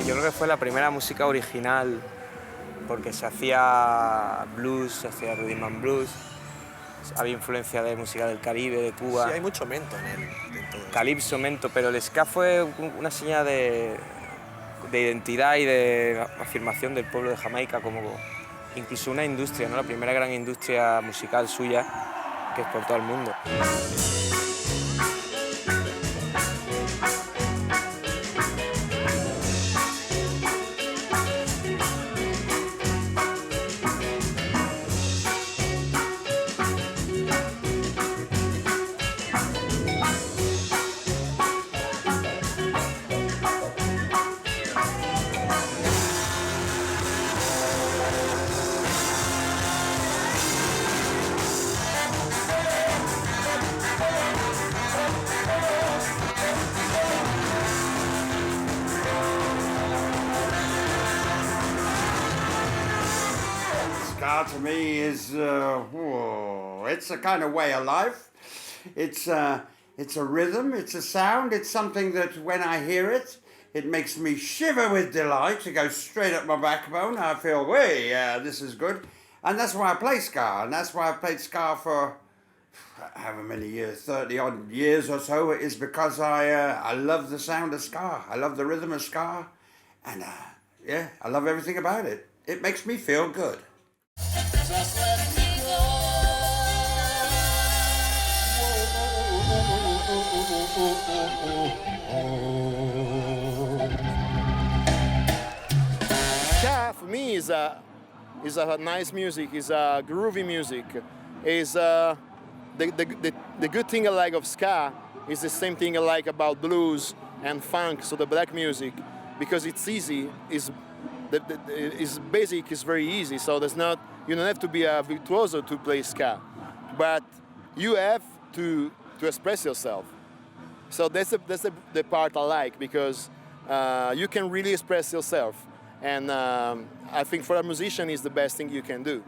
S14: Yo creo que fue la primera música original porque se hacía blues, se hacía rhythm and blues, había influencia de música del Caribe, de Cuba.
S16: Sí, hay mucho mento en todo.
S14: Calipso, mento, pero el ska fue una señal de identidad y de afirmación del pueblo de Jamaica como incluso una industria, ¿no? La primera gran industria musical suya que exportó al mundo.
S17: To me is it's a kind of way of life. It's
S8: It's a rhythm, it's a sound, it's something that when I hear it, it makes me shiver with delight. It goes straight up my backbone. I feel, hey, yeah, this is good. And that's why I play ska, and that's why I've played ska for however many years, 30 odd years or so. It is because I love the sound of ska. I love the rhythm of ska, and yeah, I love everything about it. It makes me feel good.
S10: Ska for me is a nice music, is a groovy music. Is the good thing I like of ska is the same thing I like about blues and funk, so the black music, because it's easy, is basic, is very easy. So you don't have to be a virtuoso to play ska, but you have to express yourself. So that's the part I like, because you can really express yourself, and I think for a musician is the best thing you can do.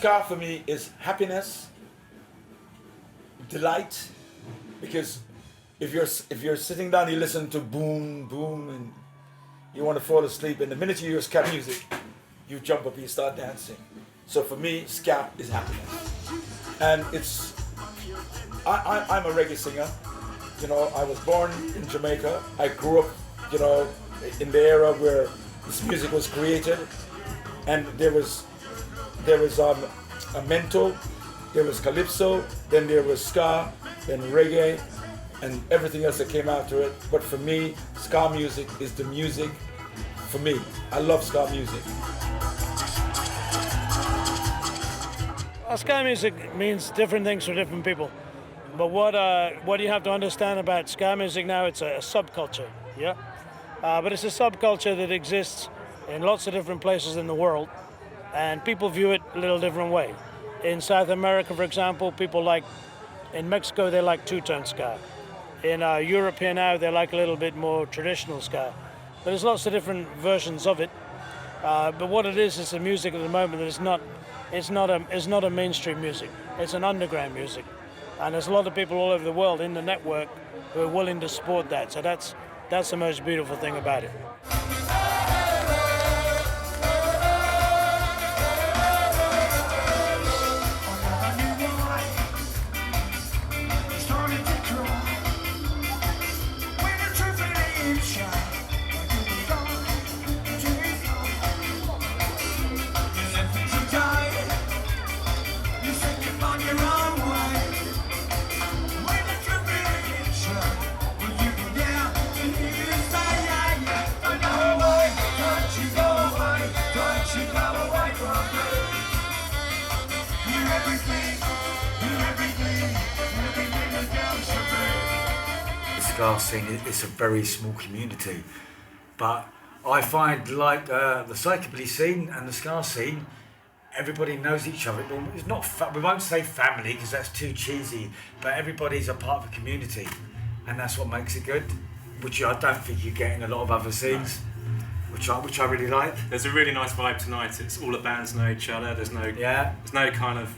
S5: Ska for me is happiness, delight, because if you're sitting down, you listen to boom, boom, and you want to fall asleep, and the minute you hear ska music, you jump up and you start dancing. So for me, ska is happiness. And I'm a reggae singer. You know, I was born in Jamaica. I grew up, you know, in the era where this music was created, and there was a mento, there was calypso, then there was ska, then reggae, and everything else that came after it. But for me, ska music is the music for me. I love ska music.
S12: Ska music means different things for different people. But what you have to understand about ska music now, it's a subculture, yeah? But it's a subculture that exists in lots of different places in the world, and people view it a little different way. In South America, for example, in Mexico, they like two-tone ska. In Europe here now, they like a little bit more traditional ska. But there's lots of different versions of it. But what it is, it's a music at the moment that it's not a mainstream music. It's an underground music. And there's a lot of people all over the world in the network who are willing to support that. So that's the most beautiful thing about it.
S17: Ska scene is a very small community, but I find like the psychobilly scene and the ska scene, everybody knows each other. It's not we won't say family because that's too cheesy, but everybody's a part of a community, and that's what makes it good, which I don't think you get in a lot of other scenes, which I really like.
S18: There's a really nice vibe tonight. It's all the bands know each other. There's no kind of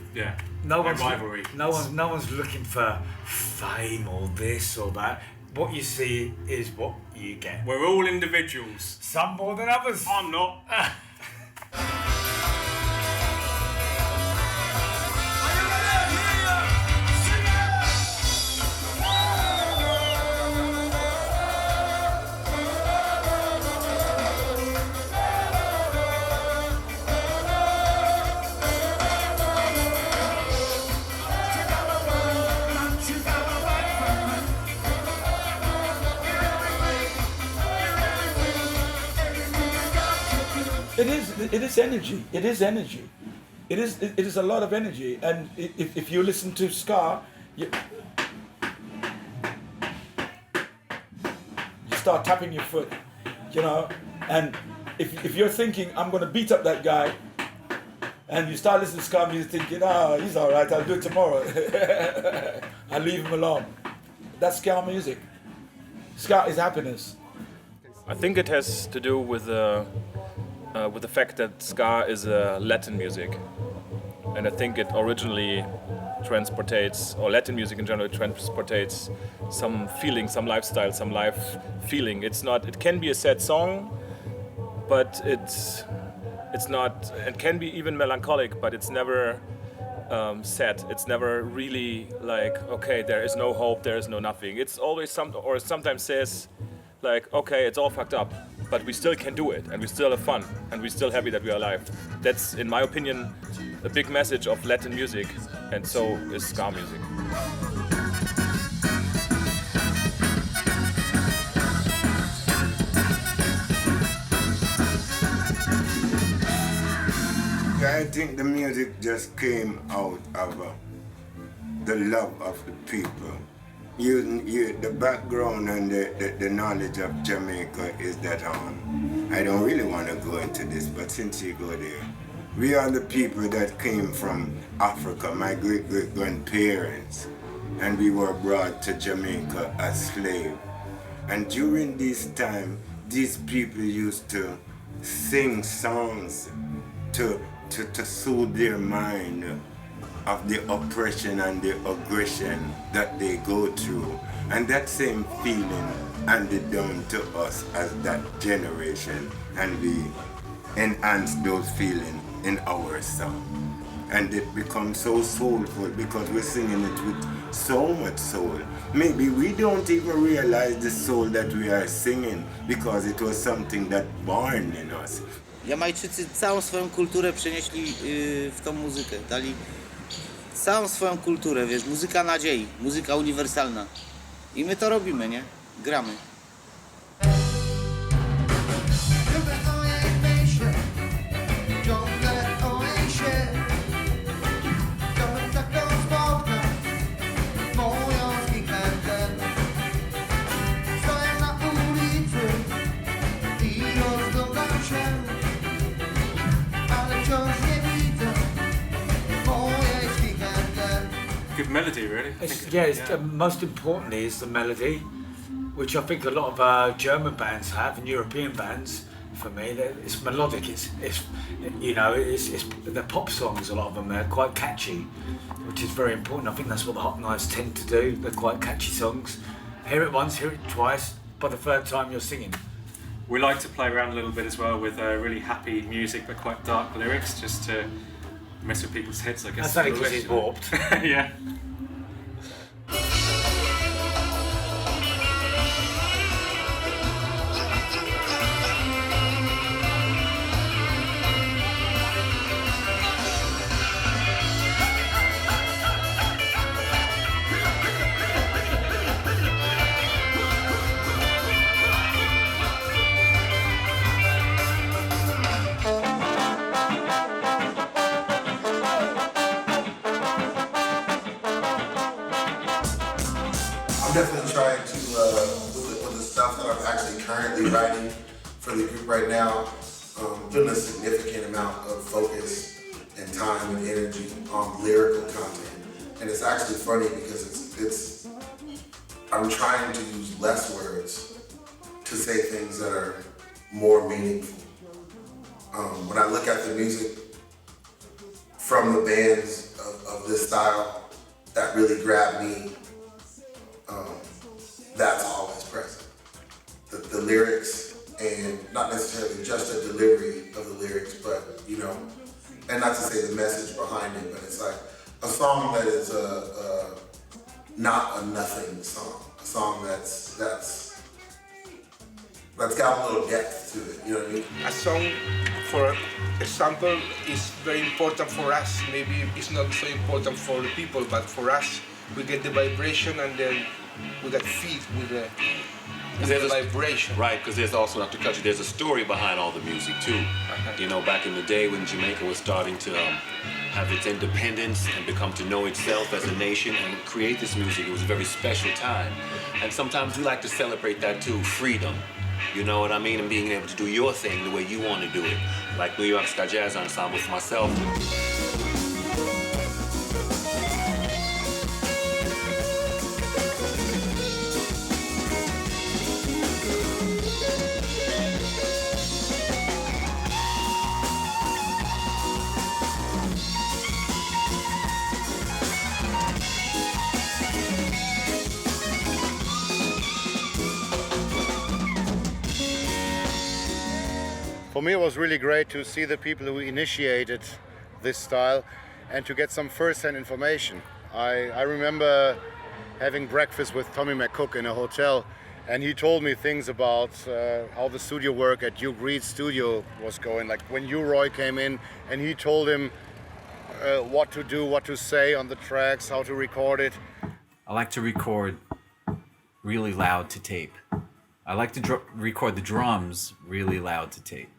S17: no
S18: rivalry.
S17: No one's looking for fame or this or that. What you see is what you get.
S18: We're all individuals.
S17: Some more than others.
S18: I'm not.
S5: It is energy. It is energy. It is a lot of energy. And if you listen to ska, start tapping your foot, you know. And if you're thinking, I'm going to beat up that guy, and you start listening to ska music thinking, he's all right, I'll do it tomorrow. I'll leave him alone. That's ska music. Ska is happiness.
S2: I think it has to do with the fact that ska is a Latin music. And I think it originally transportates, or Latin music in general transportates some feeling, some lifestyle, some life feeling. It can be a sad song, but it's not, it can be even melancholic, but it's never sad. It's never really like, okay, there is no hope, there is no nothing. It's always sometimes says like, okay, it's all fucked up, but we still can do it, and we still have fun, and we're still happy that we are alive. That's, in my opinion, a big message of Latin music, and so is ska music.
S20: I think the music just came out of the love of the people. The background and the knowledge of Jamaica is that I don't really want to go into this, but since you go there, we are the people that came from Africa, my great-great-grandparents, and we were brought to Jamaica as slaves. And during this time, these people used to sing songs to soothe their mind of the oppression and the aggression that they go through. And that same feeling handed down to us as that generation, and we enhance those feelings in our song. And it becomes so soulful because we're singing it with so much soul. Maybe we don't even realize the soul that we are singing because it was something that born in us.
S25: Jamajczycy całą swoją kulturę przenieśli w tą muzykę, dali całą swoją kulturę, wiesz, muzyka nadziei, muzyka uniwersalna. I my to robimy, nie? Gramy.
S18: Good melody, really.
S17: Most importantly is the melody, which I think a lot of German bands have, and European bands. For me, it's melodic. It's the pop songs. A lot of them are quite catchy, which is very important. I think that's what the Hot Knives tend to do. They're quite catchy songs. Hear it once, hear it twice. By the third time, you're singing.
S18: We like to play around a little bit as well with really happy music, but quite dark lyrics, just to mess with people's heads, I guess.
S17: That's only because it's warped.
S18: Yeah.
S3: Definitely trying to, with the stuff that I'm actually currently writing for the group right now, putting a significant amount of focus and time and energy on lyrical content. And it's actually funny because I'm trying to use less words to say things that are more meaningful. When I look at the music from the bands of this style that really grab me, that's always present. The lyrics, and not necessarily just the delivery of the lyrics, but and not to say the message behind it, but it's like a song that is not a nothing song, a song that's got a little depth to it. You know what I mean?
S6: A song, for example, is very important for us. Maybe it's not so important for the people, but for us, we get the vibration and then we got feet with the vibration.
S15: Right, because there's also, not to cut you, there's a story behind all the music too. You know, back in the day when Jamaica was starting to
S11: have its independence and become to know itself as a nation and create this music. It was a very special time. And sometimes we like to celebrate that too, freedom. You know what I mean? And being able to do your thing the way you want to do it. Like New York Ska Jazz Ensemble for myself.
S4: For me, it was really great to see the people who initiated this style and to get some first-hand information. I remember having breakfast with Tommy McCook in a hotel, and he told me things about how the studio work at Duke Reed's studio was going. Like when Roy came in and he told him what to do, what to say on the tracks, how to record it.
S15: I like to record really loud to tape. I like to record the drums really loud to tape.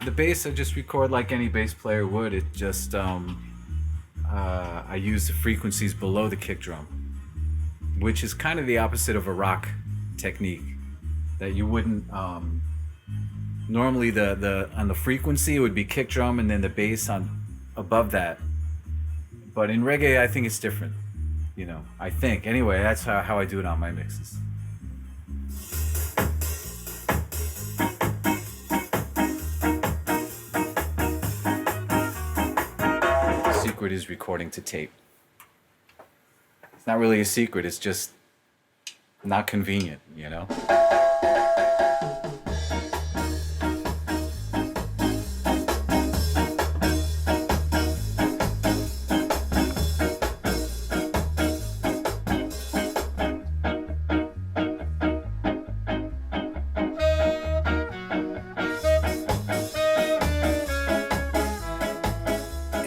S15: The bass I just record like any bass player would. It just, I use the frequencies below the kick drum, which is kind of the opposite of a rock technique that you wouldn't, normally on the frequency it would be kick drum and then the bass on above that. But in reggae, I think it's different. You know, I think. Anyway, that's how I do it on my mixes. The secret is recording to tape. It's not really a secret, it's just not convenient, you know?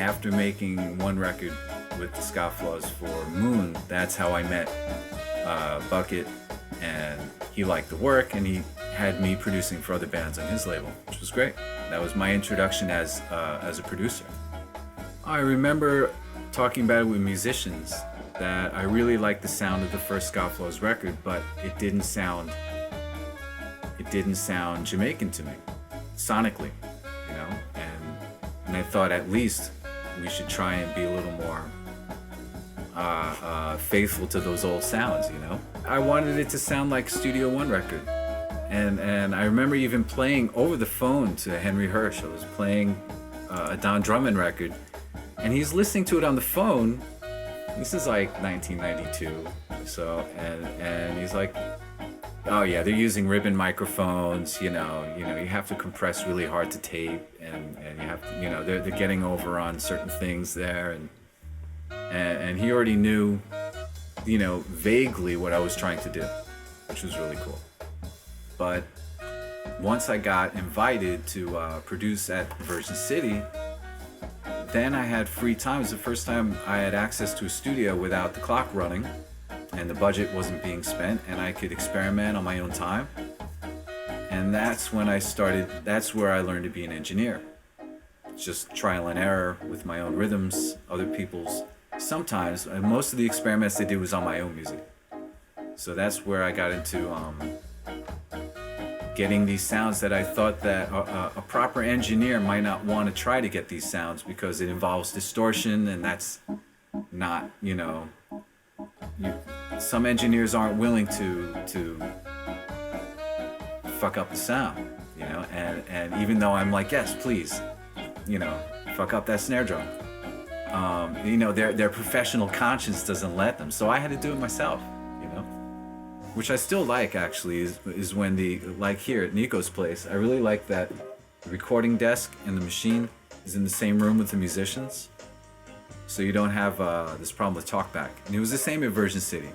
S15: After making one record with the Ska Flaws for Moon, that's how I met Bucket, and he liked the work and he had me producing for other bands on his label, which was great. That was my introduction as a producer. I remember talking about it with musicians that I really liked the sound of the first Ska Flaws record, but it didn't sound Jamaican to me, sonically, you know, and I thought at least we should try and be a little more faithful to those old sounds, you know? I wanted it to sound like a Studio One record. And I remember even playing over the phone to Henry Hirsch. I was playing a Don Drummond record, and he's listening to it on the phone. This is like 1992, so, and he's like, oh yeah, they're using ribbon microphones, you know, you have to compress really hard to tape, and you have to, you know, they're getting over on certain things there, and he already knew, you know, vaguely what I was trying to do, which was really cool. But once I got invited to produce at Virgin City, then I had free time. It was the first time I had access to a studio without the clock running, and the budget wasn't being spent, and I could experiment on my own time. And that's when that's where I learned to be an engineer. Just trial and error with my own rhythms, other people's. Sometimes, and most of the experiments I did was on my own music. So that's where I got into getting these sounds that I thought that a proper engineer might not want to try to get these sounds because it involves distortion, and that's not, you know, some engineers aren't willing to fuck up the sound, you know, and even though I'm like, yes, please, you know, fuck up that snare drum. You know, their professional conscience doesn't let them, so I had to do it myself, you know, which I still like actually is when like here at Nico's place, I really like that the recording desk and the machine is in the same room with the musicians, so you don't have this problem with talkback. And it was the same at Virgin City.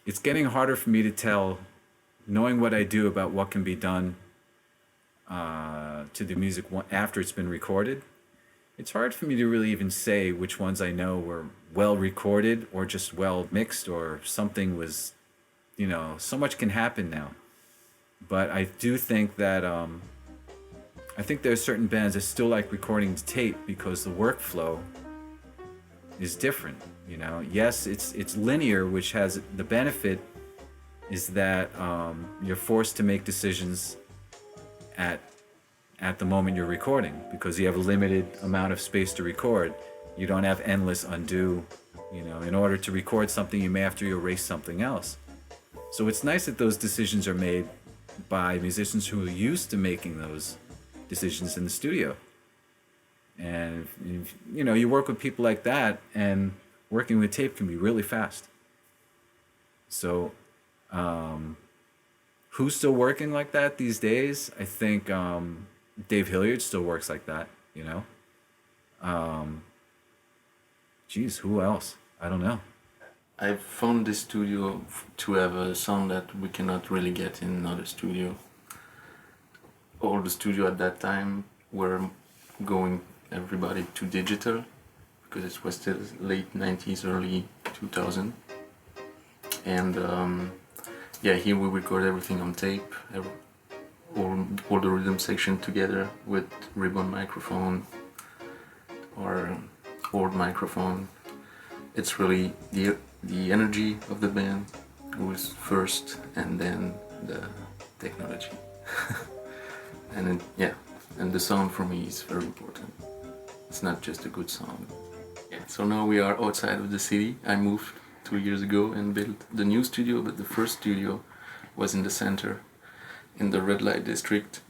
S15: It's getting harder for me to tell, knowing what I do about what can be done to the music after it's been recorded. It's hard for me to really even say which ones I know were well recorded or just well mixed or something was, you know, so much can happen now. But I do think that I think there are certain bands that still like recording to tape because the workflow is different. You know, yes, it's linear, which has the benefit is that you're forced to make decisions at the moment you're recording because you have a limited amount of space to record. You don't have endless undo. You know, in order to record something, you may have to erase something else. So it's nice that those decisions are made by musicians who are used to making those decisions in the studio. And you know, you work with people like that, and working with tape can be really fast. So who's still working like that these days? I think Dave Hilliard still works like that, you know. Geez, who else? I don't know.
S13: I found this studio to have a sound that we cannot really get in another studio. All the studio at that time were going everybody to digital because it was still late 90s, early 2000. And yeah, here we record everything on tape, all the rhythm section together with ribbon microphone or old microphone. It's really the energy of the band goes first, and then the technology. And then, yeah, and the sound for me is very important. It's not just a good sound. Yeah. So now we are outside of the city. I moved 2 years ago and built the new studio, but the first studio was in the center, in the red light district.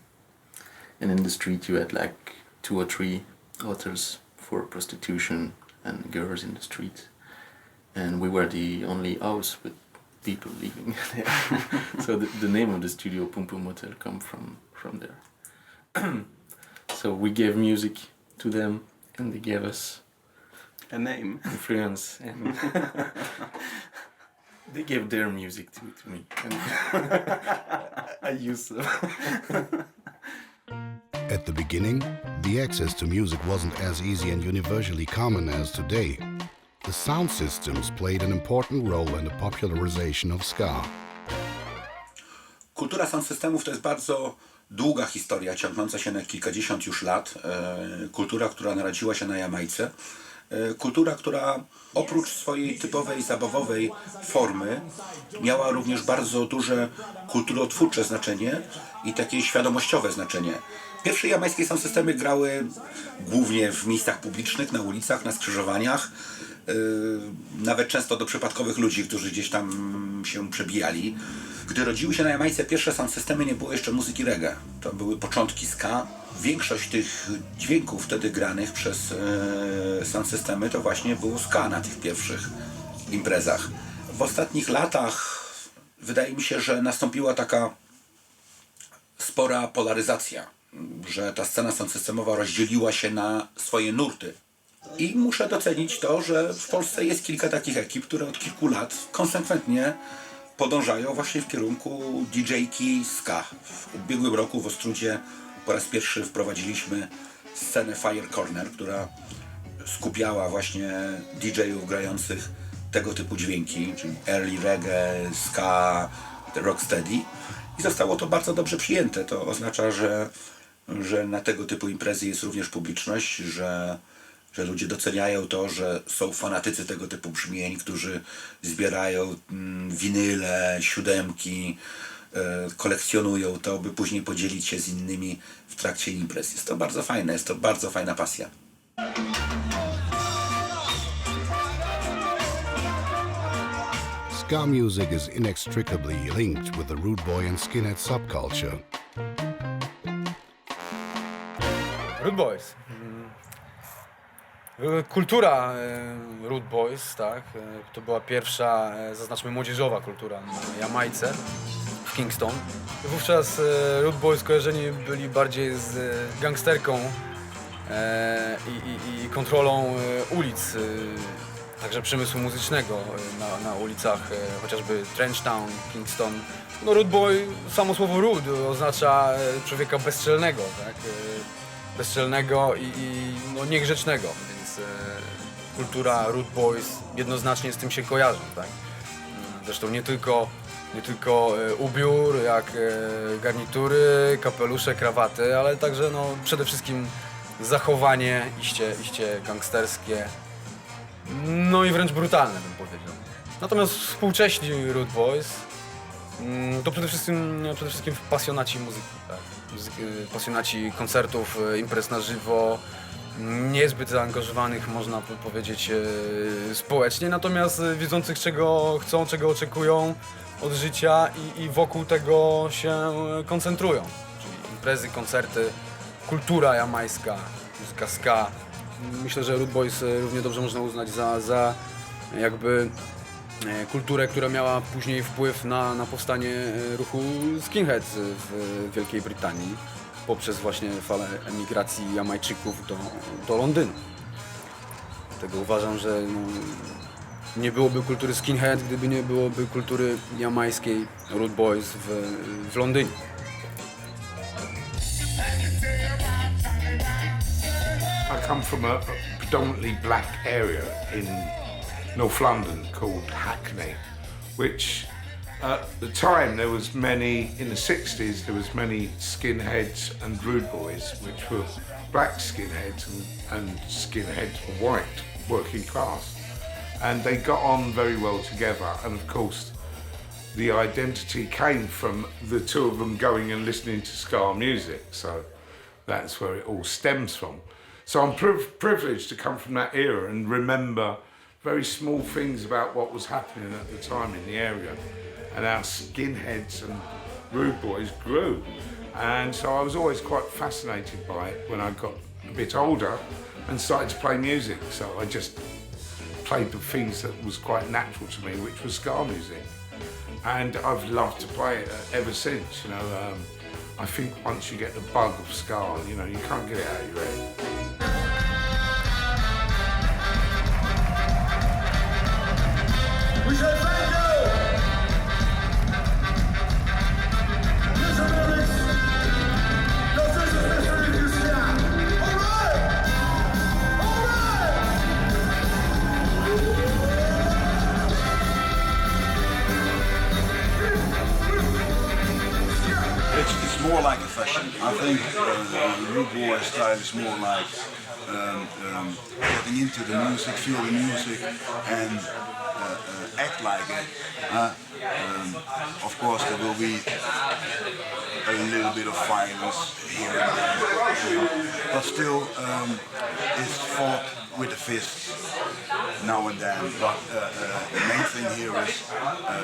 S13: And in the street you had like 2 or 3 hotels for prostitution and girls in the street. And we were the only house with people living there. So the name of the studio, Pum Pum Hotel, come from there. So we gave music to them, and they gave us
S19: a name,
S13: influence, and they gave their music to me. And I used them.
S1: At the beginning, the access to music wasn't as easy and universally common as today. The sound systems played an important role in the popularization of ska.
S21: Kultura sound systemów to jest bardzo długa historia, ciągnąca się na kilkadziesiąt już lat. Kultura, która narodziła się na Jamajce. Kultura, która oprócz swojej typowej zabawowej formy miała również bardzo duże kulturotwórcze znaczenie i takie świadomościowe znaczenie. Pierwsze jamańskie sound systemy grały głównie w miejscach publicznych, na ulicach, na skrzyżowaniach, nawet często do przypadkowych ludzi, którzy gdzieś tam się przebijali. Gdy rodziły się na Jamajce pierwsze sound systemy, nie było jeszcze muzyki reggae. To były początki ska. Większość tych dźwięków wtedy granych przez sound systemy to właśnie było ska na tych pierwszych imprezach. W ostatnich latach wydaje mi się, że nastąpiła taka spora polaryzacja, że ta scena sound systemowa rozdzieliła się na swoje nurty. I muszę docenić to, że w Polsce jest kilka takich ekip, które od kilku lat konsekwentnie podążają właśnie w kierunku DJ-ki ska. W ubiegłym roku w Ostródzie po raz pierwszy wprowadziliśmy scenę Fire Corner, która skupiała właśnie DJ-ów grających tego typu dźwięki, czyli early reggae, ska, rocksteady. I zostało to bardzo dobrze przyjęte. To oznacza, że na tego typu imprezy jest również publiczność, że ludzie doceniają to, że są fanatycy tego typu brzmień, którzy zbierają winyle, siódemki, kolekcjonują to, by później podzielić się z innymi w trakcie imprez. Jest to bardzo fajne, jest to bardzo fajna pasja.
S1: Ska music is inextricably linked with the rude boy and skinhead subculture.
S7: Rude Boys. Kultura Rude Boys, tak, to była pierwsza, zaznaczmy, młodzieżowa kultura na Jamajce, w Kingston. Wówczas Rude Boys kojarzeni byli bardziej z gangsterką i kontrolą ulic, także przemysłu muzycznego na ulicach, chociażby Trenchtown, Kingston. No Rude Boy, samo słowo rude oznacza człowieka bezczelnego, tak? Bezczelnego i no, niegrzecznego, więc kultura Rude Boys jednoznacznie z tym się kojarzy, tak? Zresztą nie tylko nie tylko ubiór, jak garnitury, kapelusze, krawaty, ale także no, przede wszystkim zachowanie iście gangsterskie, no i wręcz brutalne, bym powiedział. Natomiast współcześni Rude Boys to przede wszystkim pasjonaci muzyki, tak? Pasjonaci koncertów, imprez na żywo, niezbyt zaangażowanych, można powiedzieć, społecznie, natomiast wiedzących, czego chcą, czego oczekują od życia i wokół tego się koncentrują. Czyli imprezy, koncerty, kultura jamajska, muzyka ska. Myślę, że Rude Boys równie dobrze można uznać za jakby kulturę, która miała później wpływ na powstanie ruchu skinhead w Wielkiej Brytanii poprzez właśnie falę emigracji Jamajczyków do Londynu. Dlatego uważam, że nie byłoby kultury skinhead, gdyby nie byłoby kultury jamajskiej Rude Boys w Londynie.
S6: I come from a predominantly black area in North London called Hackney, which at the time there was many, in the 60s there was many skinheads and rude boys, which were black skinheads and skinheads were white, working class. And they got on very well together, and of course the identity came from the two of them going and listening to ska music, so that's where it all stems from. So I'm privileged to come from that era and remember very small things about what was happening at the time in the area and how skinheads and rude boys grew. And so I was always quite fascinated by it when I got a bit older and started to play music. So I just played the things that was quite natural to me, which was ska music. And I've loved to play it ever since, you know. I think once you get the bug of ska, you know, you can't get it out of your head.
S9: We say thank you! Listen, Alex! This is the history of Ska! Alright!
S19: It's more like a fashion. I think the rude boy style is more like getting into the music, feel the music, and act like it. Of course, there will be a little bit of violence here and there, but still, it's fought with the fists now and then. But the main thing here is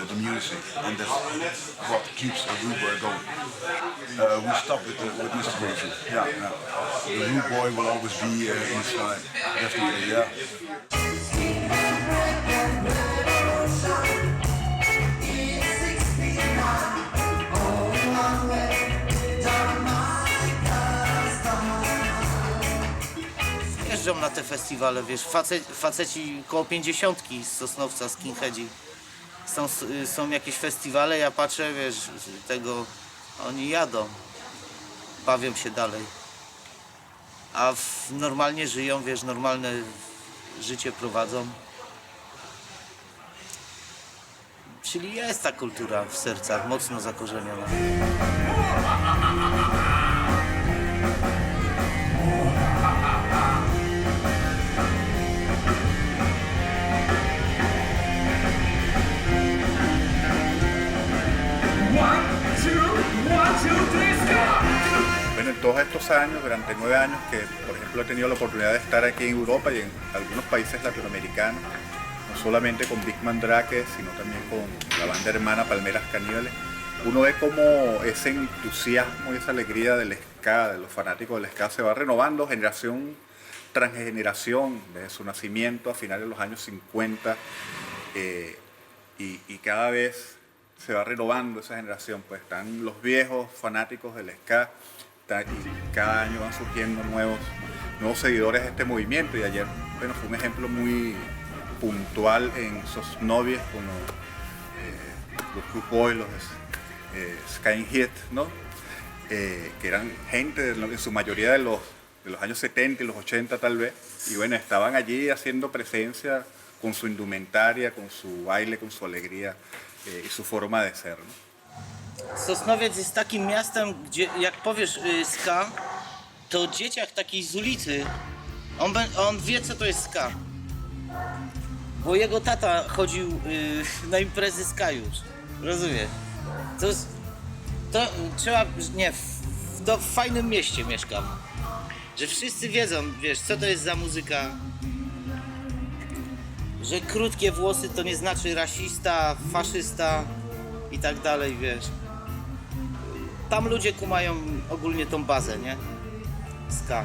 S19: the music, and that's what keeps a rude boy going. We stop with Mr. Groovy. Yeah, yeah. The rude boy will always be inside, definitely. Yeah.
S25: Jeżdżą na te festiwale, wiesz, faceci koło 50 z Sosnowca, skinheadzi. Są jakieś festiwale, ja patrzę, wiesz, oni jadą, bawią się dalej. A normalnie żyją, wiesz, normalne życie prowadzą. Czyli jest ta kultura w sercach mocno zakorzeniona.
S22: Bueno, en todos estos años, durante 9 años que, por ejemplo, he tenido la oportunidad de estar aquí en Europa y en algunos países latinoamericanos, no solamente con Big Mandrake, sino también con la banda hermana Palmeras Caníbales, uno ve cómo ese entusiasmo y esa alegría del ska, de los fanáticos del ska, se va renovando generación tras generación, desde su nacimiento a finales de los años 50, y cada vez se va renovando esa generación. Pues están los viejos fanáticos del ska, y cada año van surgiendo nuevos seguidores de este movimiento, y ayer, bueno, fue un ejemplo muy puntual en Sosnoviec con los Rude Boys, los Skinhead, ¿no? Que eran gente en su mayoría de los años 70 y los 80 tal vez, y bueno, estaban allí haciendo presencia con su indumentaria, con su baile, con su alegría, y su forma de ser, ¿no?
S25: Sosnowiec jest takim miastem, gdzie jak powiesz ska, to dzieciak taki z ulicy, on wie, co to jest ska. Bo jego tata chodził na imprezy ska już. Rozumiesz? To trzeba, nie, w fajnym mieście mieszkam. Że wszyscy wiedzą, wiesz, co to jest za muzyka. Że krótkie włosy to nie znaczy rasista, faszysta i tak dalej, wiesz. Tam ludzie kumają ogólnie tą bazę, nie? Ska.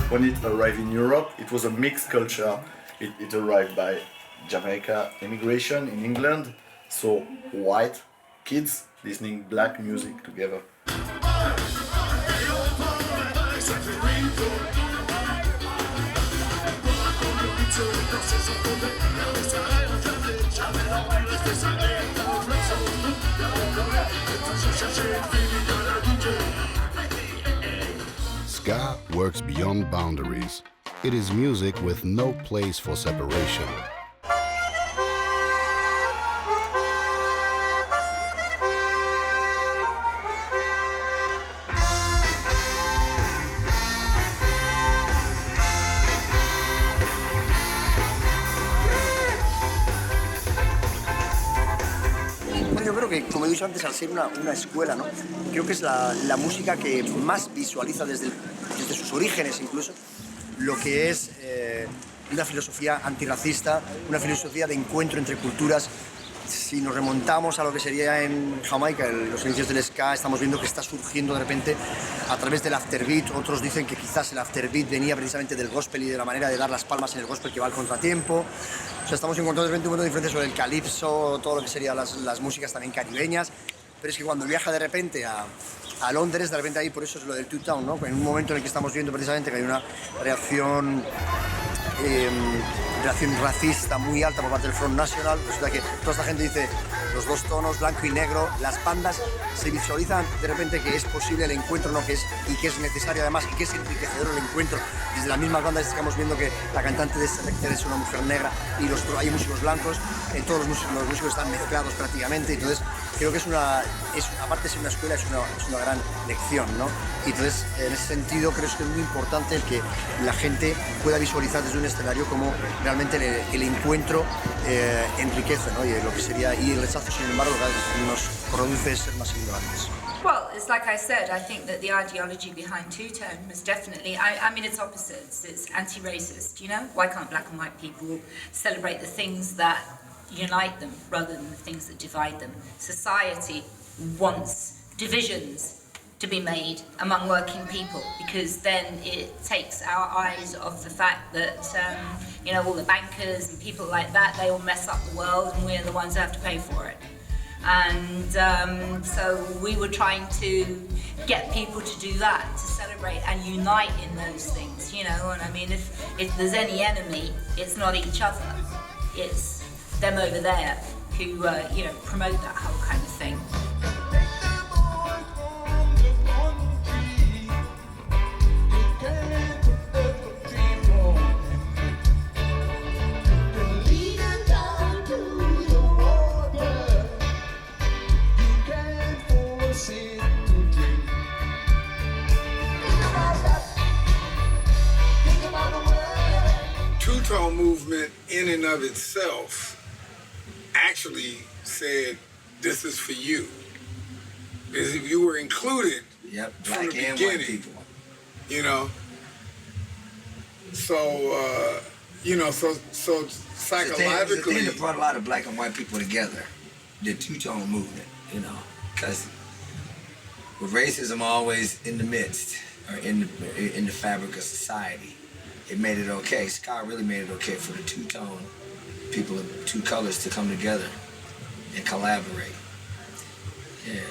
S8: When it arrived in Europe, it was a mixed culture. It arrived by Jamaica immigration in England, so white kids listening black music together.
S1: Ska works beyond boundaries. It is music with no place for separation.
S14: Yo creo que, como he dicho antes, al ser una escuela, ¿no? Creo que es la música que más visualiza desde sus orígenes incluso lo que es una filosofía antirracista, una filosofía de encuentro entre culturas. Si nos remontamos a lo que sería en Jamaica, los inicios del ska, estamos viendo que está surgiendo de repente a través del afterbeat. Otros dicen que quizás el afterbeat venía precisamente del gospel y de la manera de dar las palmas en el gospel que va al contratiempo. O sea, estamos encontrando de repente un montón de diferencias sobre el calipso, todo lo que serían las músicas también caribeñas. Pero es que cuando viaja de repente a Londres, de repente ahí, por eso es lo del Two Town, ¿no? En un momento en el que estamos viendo precisamente que hay una reacción racista muy alta por parte del Front National, resulta que toda esta gente dice los dos tonos, blanco y negro, las bandas se visualizan de repente que es posible el encuentro, ¿no? Y que es necesario además y que es enriquecedor el encuentro. Desde las mismas bandas estamos viendo que la cantante de este es una mujer negra y hay músicos blancos, todos los músicos están mezclados prácticamente, entonces creo que aparte de ser una escuela, es una gran lección, ¿no? Y entonces, en ese sentido, creo que es muy importante el que la gente pueda visualizar desde un escenario como realmente el encuentro enriquece, ¿no? Y lo que sería, y el rechazo, sin embargo, nos produce ser más ignorantes.
S16: Well, it's like I said, I think that the ideology behind two-tone was definitely, I mean, it's opposites. It's anti-racist, you know? Why can't black and white people celebrate the things that unite them rather than the things that divide them? Society wants divisions to be made among working people because then it takes our eyes off the fact that, you know, all the bankers and people like that, they all mess up the world and we're the ones that have to pay for it. And so we were trying to get people to do that, to celebrate and unite in those things, you know. And I mean, if there's any enemy, it's not each other, it's them over there who, you know, promote that whole kind of thing.
S23: Two-tone movement in and of itself actually said, this is for you. Because if you were included from the beginning, you know, so, you know, so psychologically...
S24: It's the thing that brought a lot of black and white people together, the two-tone movement, you know, because with racism always in the midst, or in the fabric of society, it made it okay. Ska really made it okay for the two-tone people of two colors to come together and collaborate. Yeah.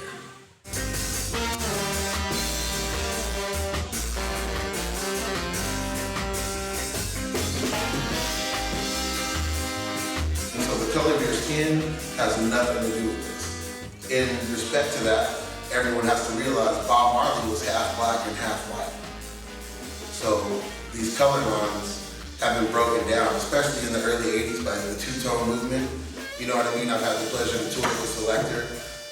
S3: So the color of your skin has nothing to do with this. In respect to that, everyone has to realize Bob Marley was half black and half white. So these color lines have been broken down, especially in the early 80s by the two-tone movement. You know what I mean? I've had the pleasure to tour with Selector.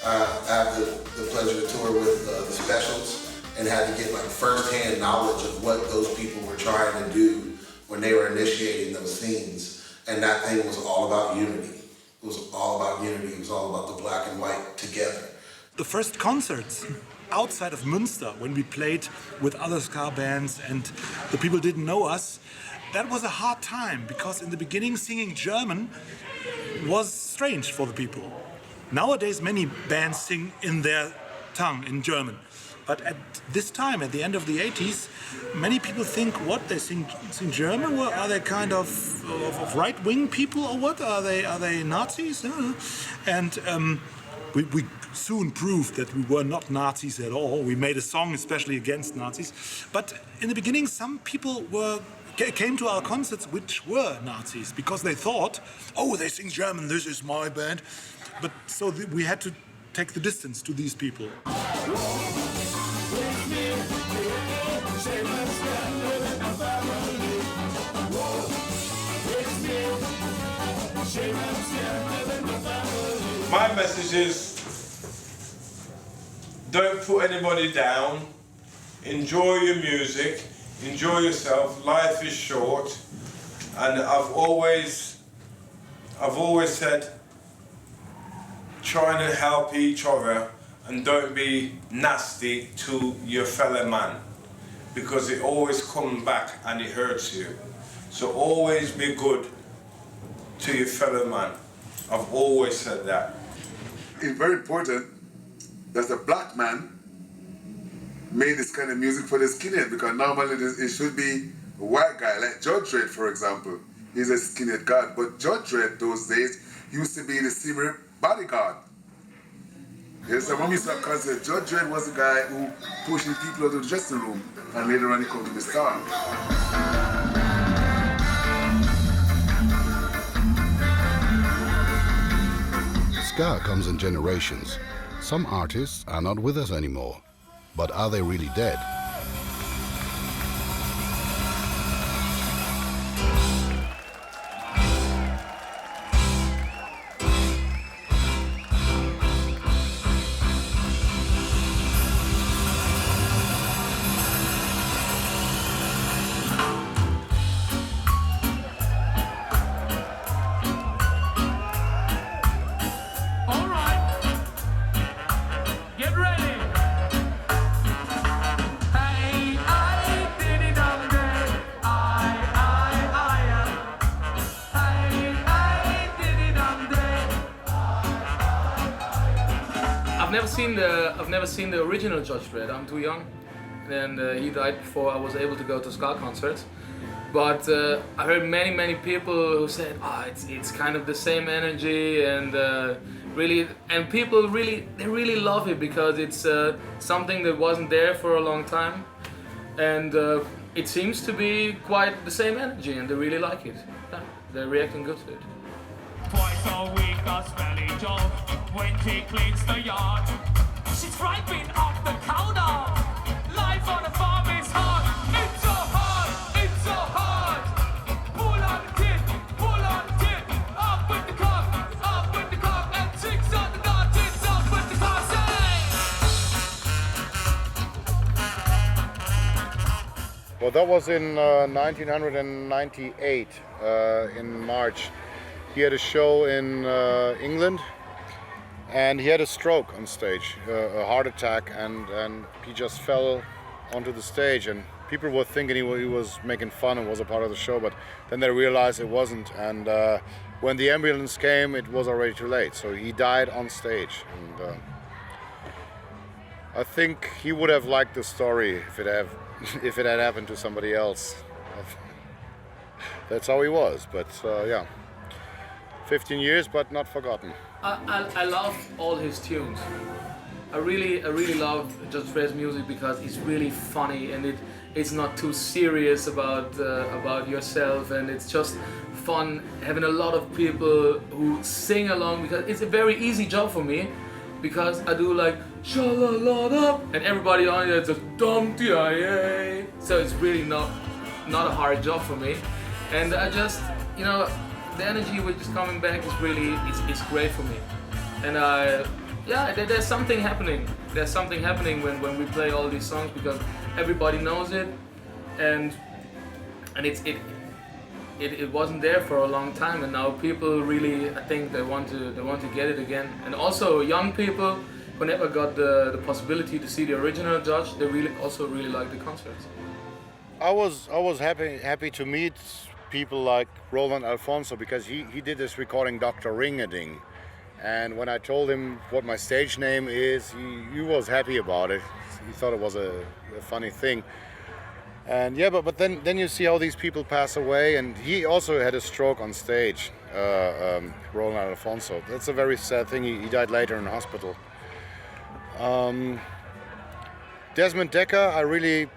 S3: I have the pleasure to tour with the Specials, and had to get like first-hand knowledge of what those people were trying to do when they were initiating those scenes. And that thing was all about unity. It was all about unity. It was all about the black and white together.
S2: The first concerts outside of Münster, when we played with other ska bands and the people didn't know us, that was a hard time, because in the beginning singing German was strange for the people. Nowadays many bands sing in their tongue, in German. But at this time, at the end of the 80s, many people think, what, they sing German? Well, are they kind of right-wing people, or what? Are they Nazis? And we soon proved that we were not Nazis at all. We made a song especially against Nazis. But in the beginning, some people came to our concerts which were Nazis, because they thought, oh, they sing German, this is my band. But so we had to take the distance to these people.
S5: My message is, don't put anybody down, enjoy your music, enjoy yourself, life is short, and I've always said, trying to help each other and don't be nasty to your fellow man, because it always comes back and it hurts you. So always be good to your fellow man. I've always said that.
S10: It's very important that a black man made this kind of music for the skinhead, because normally it should be a white guy, like Judge Dredd, for example. He's a skinhead god, but Judge Dredd those days used to be the Seymour bodyguard. Yes, when we saw a concert, Judge Dredd was the guy who pushing people out of the dressing room, and later on he came to the star.
S1: Ska comes in generations. Some artists are not with us anymore. But are they really dead?
S12: I've never seen the original Judge Dredd. I'm too young, and he died before I was able to go to ska concerts. But I heard many people who said, "Oh, it's kind of the same energy," and people really love it, because it's something that wasn't there for a long time, and it seems to be quite the same energy, and they really like it. Yeah, they're reacting good to it.
S9: Twice a week, a smelly job when she cleans the yard. She's wiping off the counter. Life on a farm is hard. It's so hard, it's so hard. Pull on the tip, up with the cock, and 6 on the dot, it's up with the car, say!
S4: Well, that was in 1998, in March. He had a show in England, and he had a stroke on stage, a heart attack, and he just fell onto the stage, and people were thinking he was making fun and was a part of the show, but then they realized it wasn't, and when the ambulance came, it was already too late, so he died on stage. And I think he would have liked the story if it had happened to somebody else. That's how he was, but yeah. 15 years, but not forgotten.
S12: I love all his tunes. I really love Judge Dredd's music, because it's really funny, and it's not too serious about yourself, and it's just fun having a lot of people who sing along, because it's a very easy job for me, because I do like sha-la-la-la, and everybody on it just dum-ti-ya. So it's really not a hard job for me, and I just, you know, the energy which is coming back is really, it's great for me, and yeah, there's something happening. There's something happening when we play all these songs because everybody knows it, and it wasn't there for a long time, and now people really, I think they want to get it again, and also young people who never got the possibility to see the original Judge, they really like the concerts.
S4: I was happy to meet people like Roland Alfonso because he did this recording Dr. Ring-a-Ding, and when I told him what my stage name is, he was happy about it. He thought it was a funny thing. And yeah, but then you see how these people pass away, and he also had a stroke on stage, Roland Alfonso. That's a very sad thing. He died later in hospital. Desmond Dekker, I really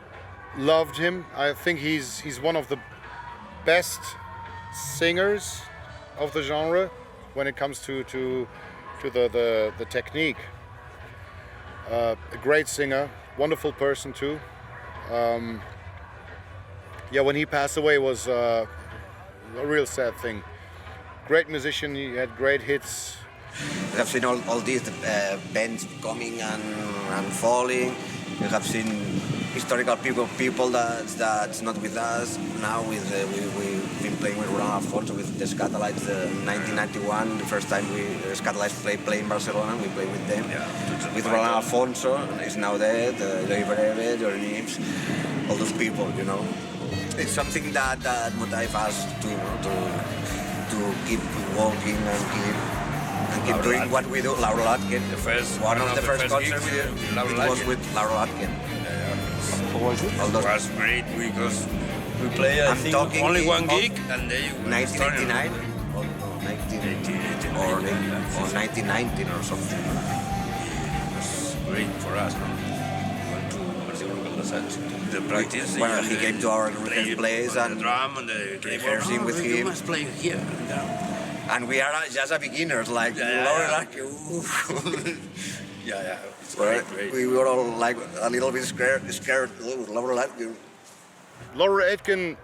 S4: loved him. I think he's one of the best singers of the genre when it comes to the technique. A great singer, wonderful person too. Yeah, when he passed away was a real sad thing. Great musician, he had great hits.
S11: We have seen all these bands coming and falling. We have seen historical people that's not with us now. We've been playing with Roland Alfonso with the Ska Delight in 1991. The first time Ska Delight played in Barcelona, we played with them. Yeah, with Roland Alfonso, he's now dead. Joey Breve, Johnny Nips, all those people, you know. It's something that motivates us to keep walking and keep doing what we do. Laura Latkin, one of the first concerts we did, it was with Laura Latkin.
S15: What was it? It was great because we played only one gig and they
S11: 1989 or 1919 or something.
S15: It was great for us, no? The practice.
S11: Well, he came to our place and
S15: the drum and the keyboard.
S11: rehearsing with him.
S15: Must play here.
S11: And we are just a beginners, like Laura Latkin.
S15: Yeah, it's
S11: Well,
S15: great.
S11: We were all like a little bit scared. Laura Latkin.
S4: Laura Aitken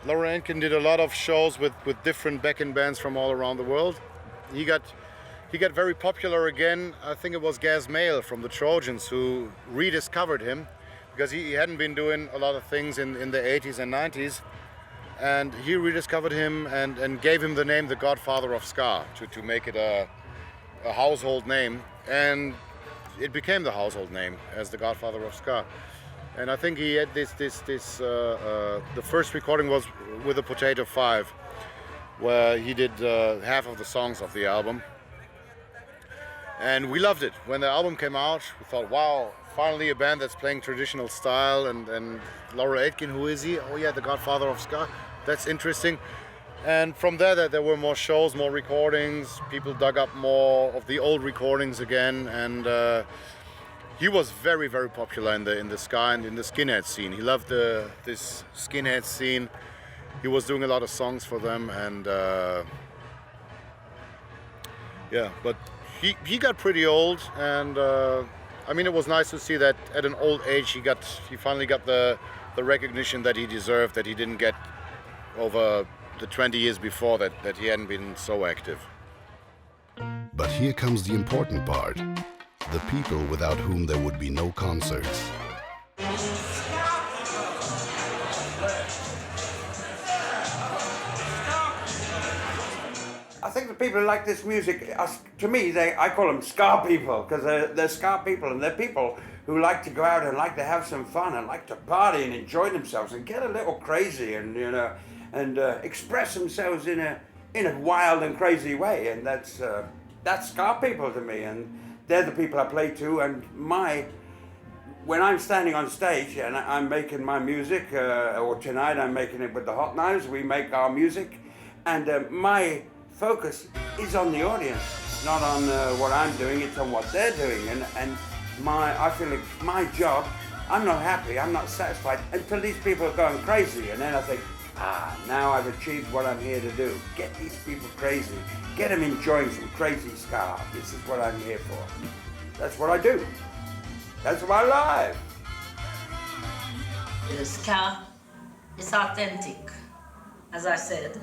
S4: did a lot of shows with different backing bands from all around the world. He got very popular again. I think it was Gaz Mail from the Trojans who rediscovered him because he hadn't been doing a lot of things in the 80s and 90s. And he rediscovered him and gave him the name the Godfather of Ska to make it a household name. And it became the household name as the Godfather of Ska. And I think he had the first recording was with the Potato Five, where he did half of the songs of the album. And we loved it. When the album came out, we thought, wow, finally a band that's playing traditional style. And Laura Aitken, who is he? Oh yeah, the Godfather of Ska. That's interesting. And from there were more shows, more recordings. People dug up more of the old recordings again, and he was very, very popular in the ska and in the skinhead scene. He loved this skinhead scene. He was doing a lot of songs for them, and yeah. But he got pretty old, and I mean, it was nice to see that at an old age he finally got the recognition that he deserved, that he didn't get over the 20 years before that he hadn't been so active.
S1: But here comes the important part. The people without whom there would be no concerts.
S17: I think the people who like this music, to me, I call them ska people, because they're ska people, and they're people who like to go out and like to have some fun and like to party and enjoy themselves and get a little crazy and, you know, and express themselves in a wild and crazy way, and that's ska people to me, and they're the people I play to. And when I'm standing on stage and I'm making my music, or tonight I'm making it with the Hot Knives, we make our music, and my focus is on the audience, not on what I'm doing. It's on what they're doing, and I feel like my job. I'm not happy. I'm not satisfied until these people are going crazy, and then I think, now I've achieved what I'm here to do. Get these people crazy. Get them enjoying some crazy ska. This is what I'm here for. That's what I do. That's my life.
S7: The ska is authentic, as I said,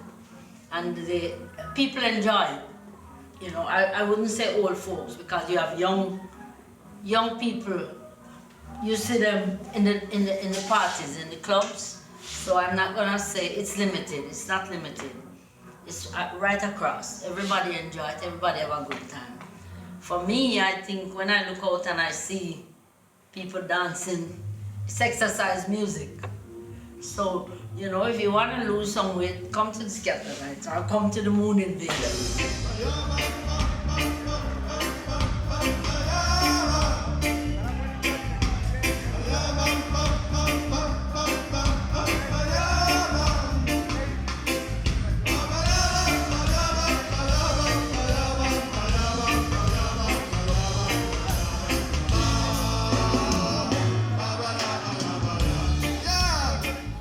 S7: and the people enjoy it. You know, I wouldn't say old folks because you have young people. You see them in the parties, in the clubs. So I'm not gonna say it's limited. It's not limited. It's right across. Everybody enjoy it. Everybody have a good time. For me, I think when I look out and I see people dancing, it's exercise music. So, you know, if you want to lose some weight, come to the Ska Delight or come to the Moon Invader.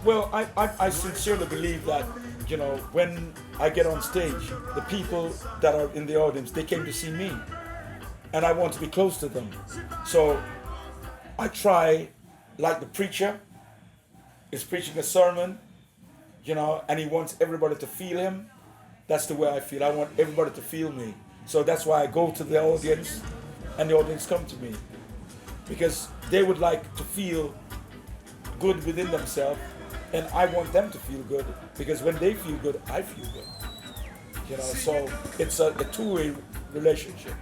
S13: Well, I sincerely believe that, you know, when I get on stage, the people that are in the audience, they came to see me. And I want to be close to them. So I try, like the preacher is preaching a sermon, you know, and he wants everybody to feel him. That's the way I feel. I want everybody to feel me. So that's why I go to the audience and the audience come to me. Because they would like to feel good within themselves. And I want them to feel good, because when they feel good, I feel good. You know, so it's a two-way relationship.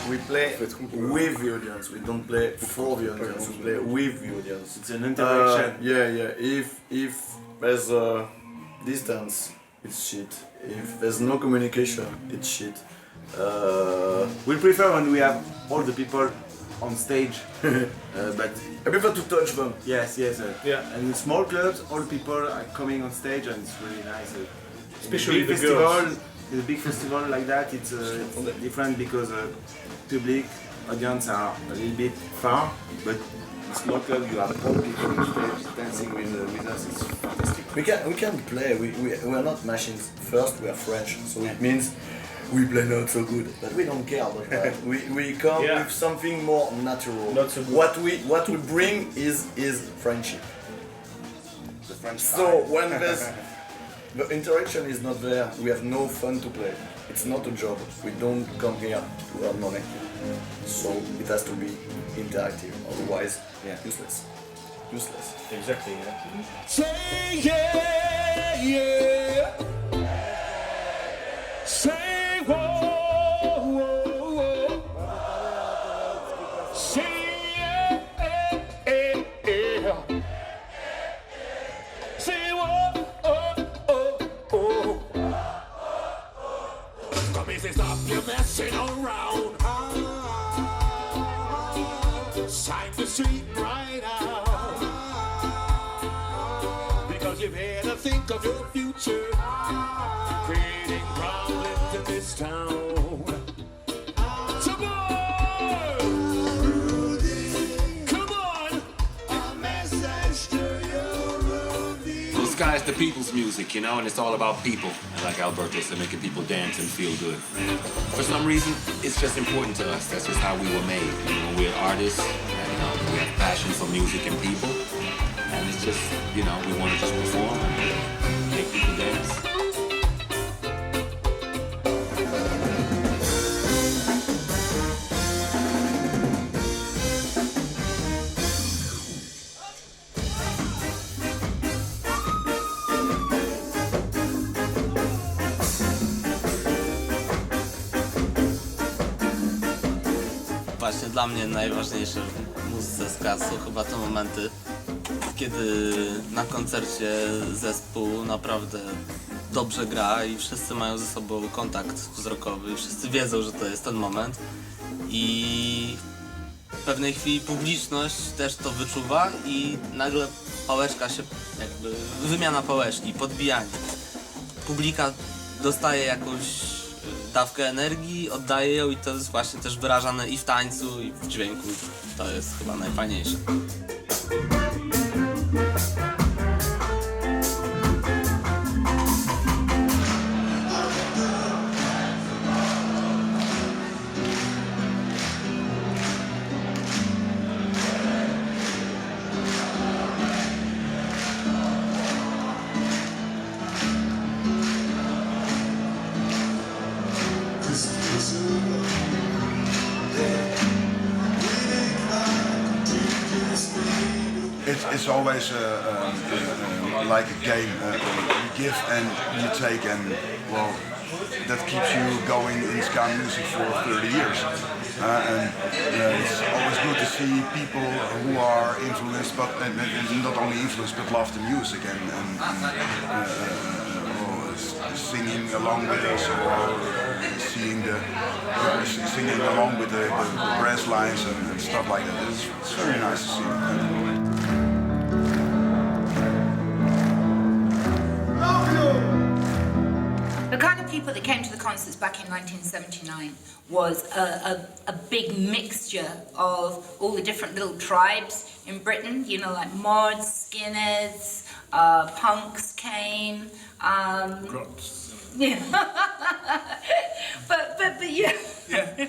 S8: We play with the audience. We don't play for the audience. We play with the audience.
S18: It's an interaction.
S8: Yeah. If there's a distance, it's shit. If there's no communication, it's shit.
S18: We prefer when we have all the people on stage, but
S8: I prefer to touch them.
S18: Yes. Yeah. And in small clubs, all people are coming on stage, and it's really nice.
S2: Especially
S18: the
S2: the girls.
S18: In a big festival like that, it's different because public audience are a little bit far, but in small club you have all people on stage dancing with us. It's fantastic.
S8: We can play. We are not machines. First, we are French, so it means we play not so good, but we don't care about that. We come with something more natural.
S18: Not so good.
S8: What we bring is friendship.
S18: The French
S8: So
S18: style.
S8: when the interaction is not there, we have no fun to play. It's not a job. We don't come here to earn money. So it has to be interactive. Otherwise, useless.
S18: Exactly.
S9: Say yeah, yeah. Say whoa, whoa, whoa. Say yeah, yeah, yeah. Say whoa, oh, oh, oh. Come here, say stop your messing around. Sign the street right out. You better think of your future, creating problems in this town. Come on, a message to you.
S20: Well, ska is the people's music, you know, and it's all about people. And like Alberto said, making people dance and feel good. And for some reason, it's just important to us. That's just how we were made. You know, we're artists, and we have passion for music and people. And it's just, you know, we want to just perform and make people dance.
S21: Właśnie dla mnie najważniejsze w muzyce ska są chyba te momenty, kiedy na koncercie zespół naprawdę dobrze gra i wszyscy mają ze sobą kontakt wzrokowy, wszyscy wiedzą, że to jest ten moment i w pewnej chwili publiczność też to wyczuwa i nagle pałeczka się, jakby wymiana pałeczki, podbijanie. Publika dostaje jakąś dawkę energii, oddaje ją i to jest właśnie też wyrażane i w tańcu, i w dźwięku. To jest chyba najfajniejsze.
S6: It's always like a game. You give and you take, and well, that keeps you going in ska music for 30 years. It's always good to see people who are influenced, but and not only influenced, but love the music and singing along with us, or singing along with the brass lines and stuff like that. It's very nice to see.
S16: The kind of people that came to the concerts back in 1979 was a big mixture of all the different little tribes in Britain, you know, like mods, skinheads, punks came. Yeah. but yeah.
S14: Yeah.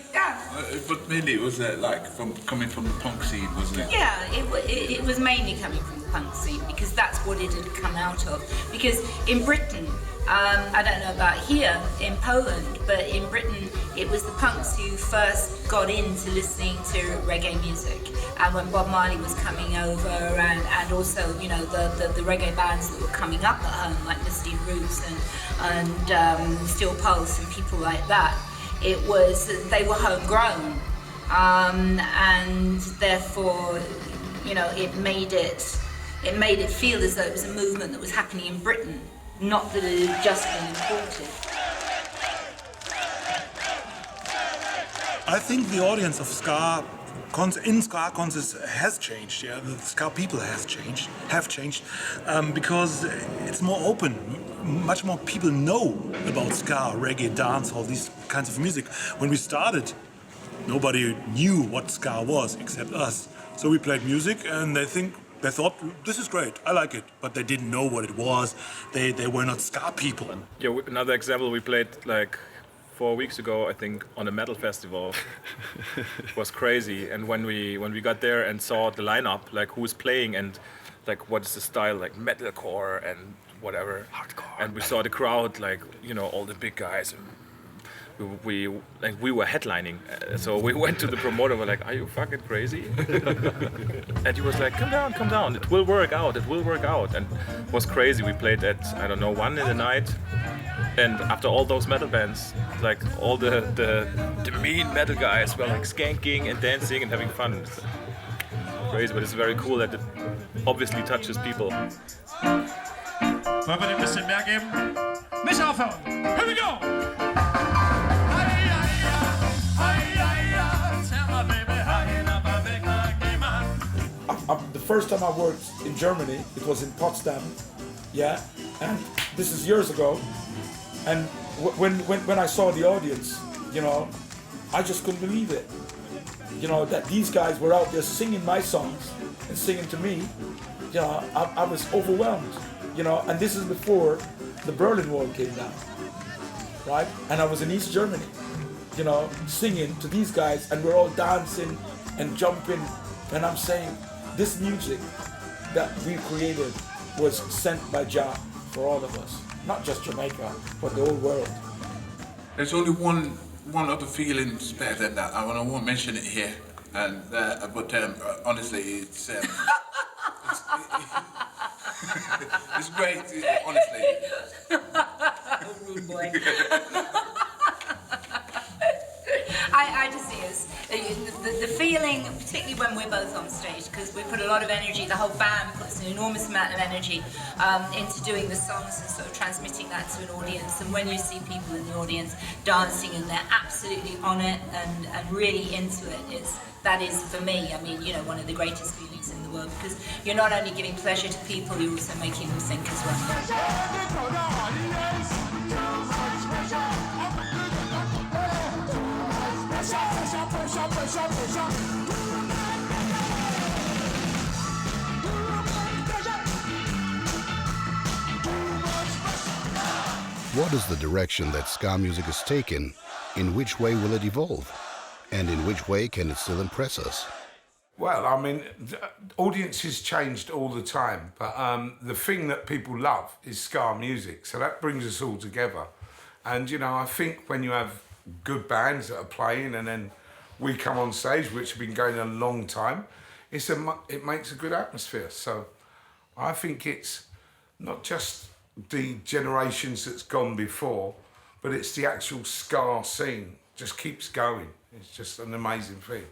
S14: But mainly it was like coming from the punk scene, wasn't it?
S16: Yeah, it was mainly coming from the punk scene because that's what it had come out of. Because in Britain, I don't know about here in Poland, but in Britain it was the punks who first got into listening to reggae music. And when Bob Marley was coming over, and also, you know, the reggae bands that were coming up at home, like Misty Roots and Steel Pulse and people like that, they were homegrown, and therefore, you know, it made it feel as though it was a movement that was happening in Britain, not that it had just been imported.
S2: I think the audience of ska concerts has changed. Yeah, the ska people have changed, because it's more open. Much more people know about ska, reggae, dancehall, these kinds of music. When we started, nobody knew what ska was except us. So we played music, and they thought this is great, I like it, but they didn't know what it was. They were not ska people.
S19: Yeah, another example, we played like 4 weeks ago, I think, on a metal festival. It was crazy. And when we got there and saw the lineup, like who's playing and like what is the style, like metalcore and whatever, hardcore, and we saw the crowd, like, you know, all the big guys. We were headlining, so we went to the promoter. We're like, "Are you fucking crazy?" And he was like, "Come down. It will work out. It will work out." And it was crazy. We played at 1 in the night, and after all those metal bands, like all the mean metal guys were like skanking and dancing and having fun. It's crazy, but it's very cool that it obviously touches people.
S9: Wollen wir ein bisschen mehr geben? Nicht aufhören. Here we go.
S13: The first time I worked in Germany, it was in Potsdam, yeah, and this is years ago. And when I saw the audience, you know, I just couldn't believe it. You know, that these guys were out there singing my songs and singing to me. You know, I was overwhelmed. You know, and this is before the Berlin Wall came down, right? And I was in East Germany, you know, singing to these guys, and we're all dancing and jumping, and I'm saying, this music that we created was sent by Jah for all of us, not just Jamaica, but the whole world.
S14: There's only one other feeling better than that. I won't mention it here, and but honestly, it's it's great, honestly.
S16: Rude boy. I just see us, the feeling, particularly when we're both on stage, because we put a lot of energy, the whole band puts an enormous amount of energy into doing the songs and sort of transmitting that to an audience. And when you see people in the audience dancing and they're absolutely on it and really into it, that is, for me, I mean, you know, one of the greatest feelings in the world, because you're not only giving pleasure to people, you're also making them think as well.
S1: What is the direction that ska music is taken? In which way will it evolve? And in which way can it still impress us?
S22: Well, I mean, audiences changed all the time, but the thing that people love is ska music, so that brings us all together. And, you know, I think when you have good bands that are playing and then we come on stage, which have been going a long time, it makes a good atmosphere. So I think it's not just the generations that's gone before, but it's the actual ska scene. Just keeps going. It's just an amazing thing.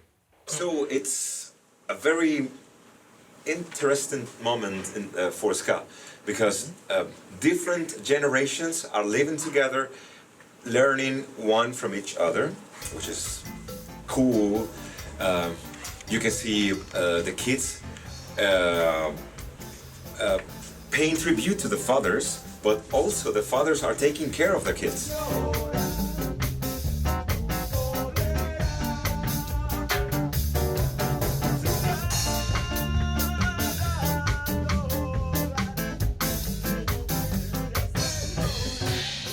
S3: So it's a very interesting moment for ska, because different generations are living together, learning one from each other, which is cool. You can see the kids paying tribute to the fathers, but also the fathers are taking care of the kids.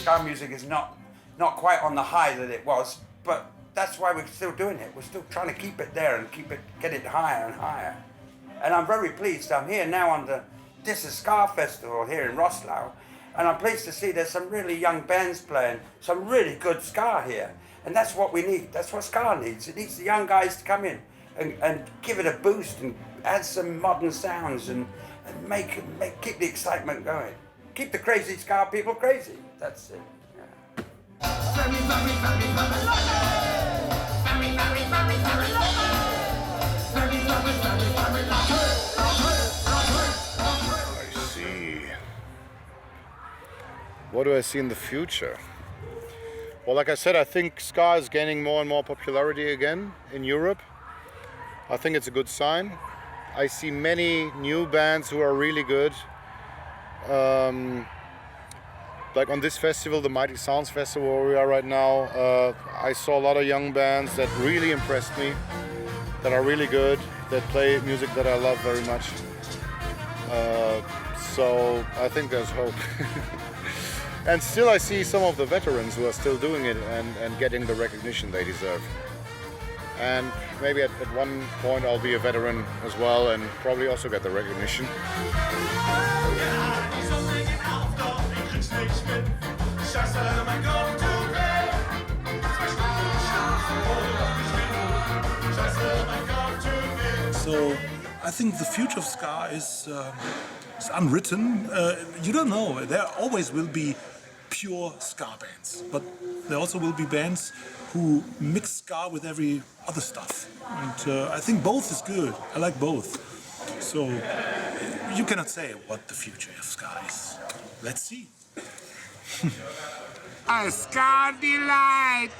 S17: Ska music is not quite on the high that it was, but that's why we're still doing it. We're still trying to keep it there and get it higher and higher. And I'm very pleased. I'm here now on the This is Ska Festival here in Rosslau, and I'm pleased to see there's some really young bands playing some really good ska here. And that's what we need. That's what ska needs. It needs the young guys to come in and give it a boost and add some modern sounds and keep the excitement going. Keep the crazy ska people crazy. That's it.
S4: I see. What do I see in the future? Well, like I said, I think ska is gaining more and more popularity again in Europe. I think it's a good sign. I see many new bands who are really good. Like on this festival, the Mighty Sounds Festival where we are right now, I saw a lot of young bands that really impressed me, that are really good, that play music that I love very much. So I think there's hope. And still I see some of the veterans who are still doing it and getting the recognition they deserve. And maybe at one point I'll be a veteran as well and probably also get the recognition.
S2: So I think the future of ska is unwritten. You don't know. There always will be pure ska bands, but there also will be bands who mix ska with every other stuff. And I think both is good. I like both. So you cannot say what the future of ska is. Let's see.
S5: Ska Delight!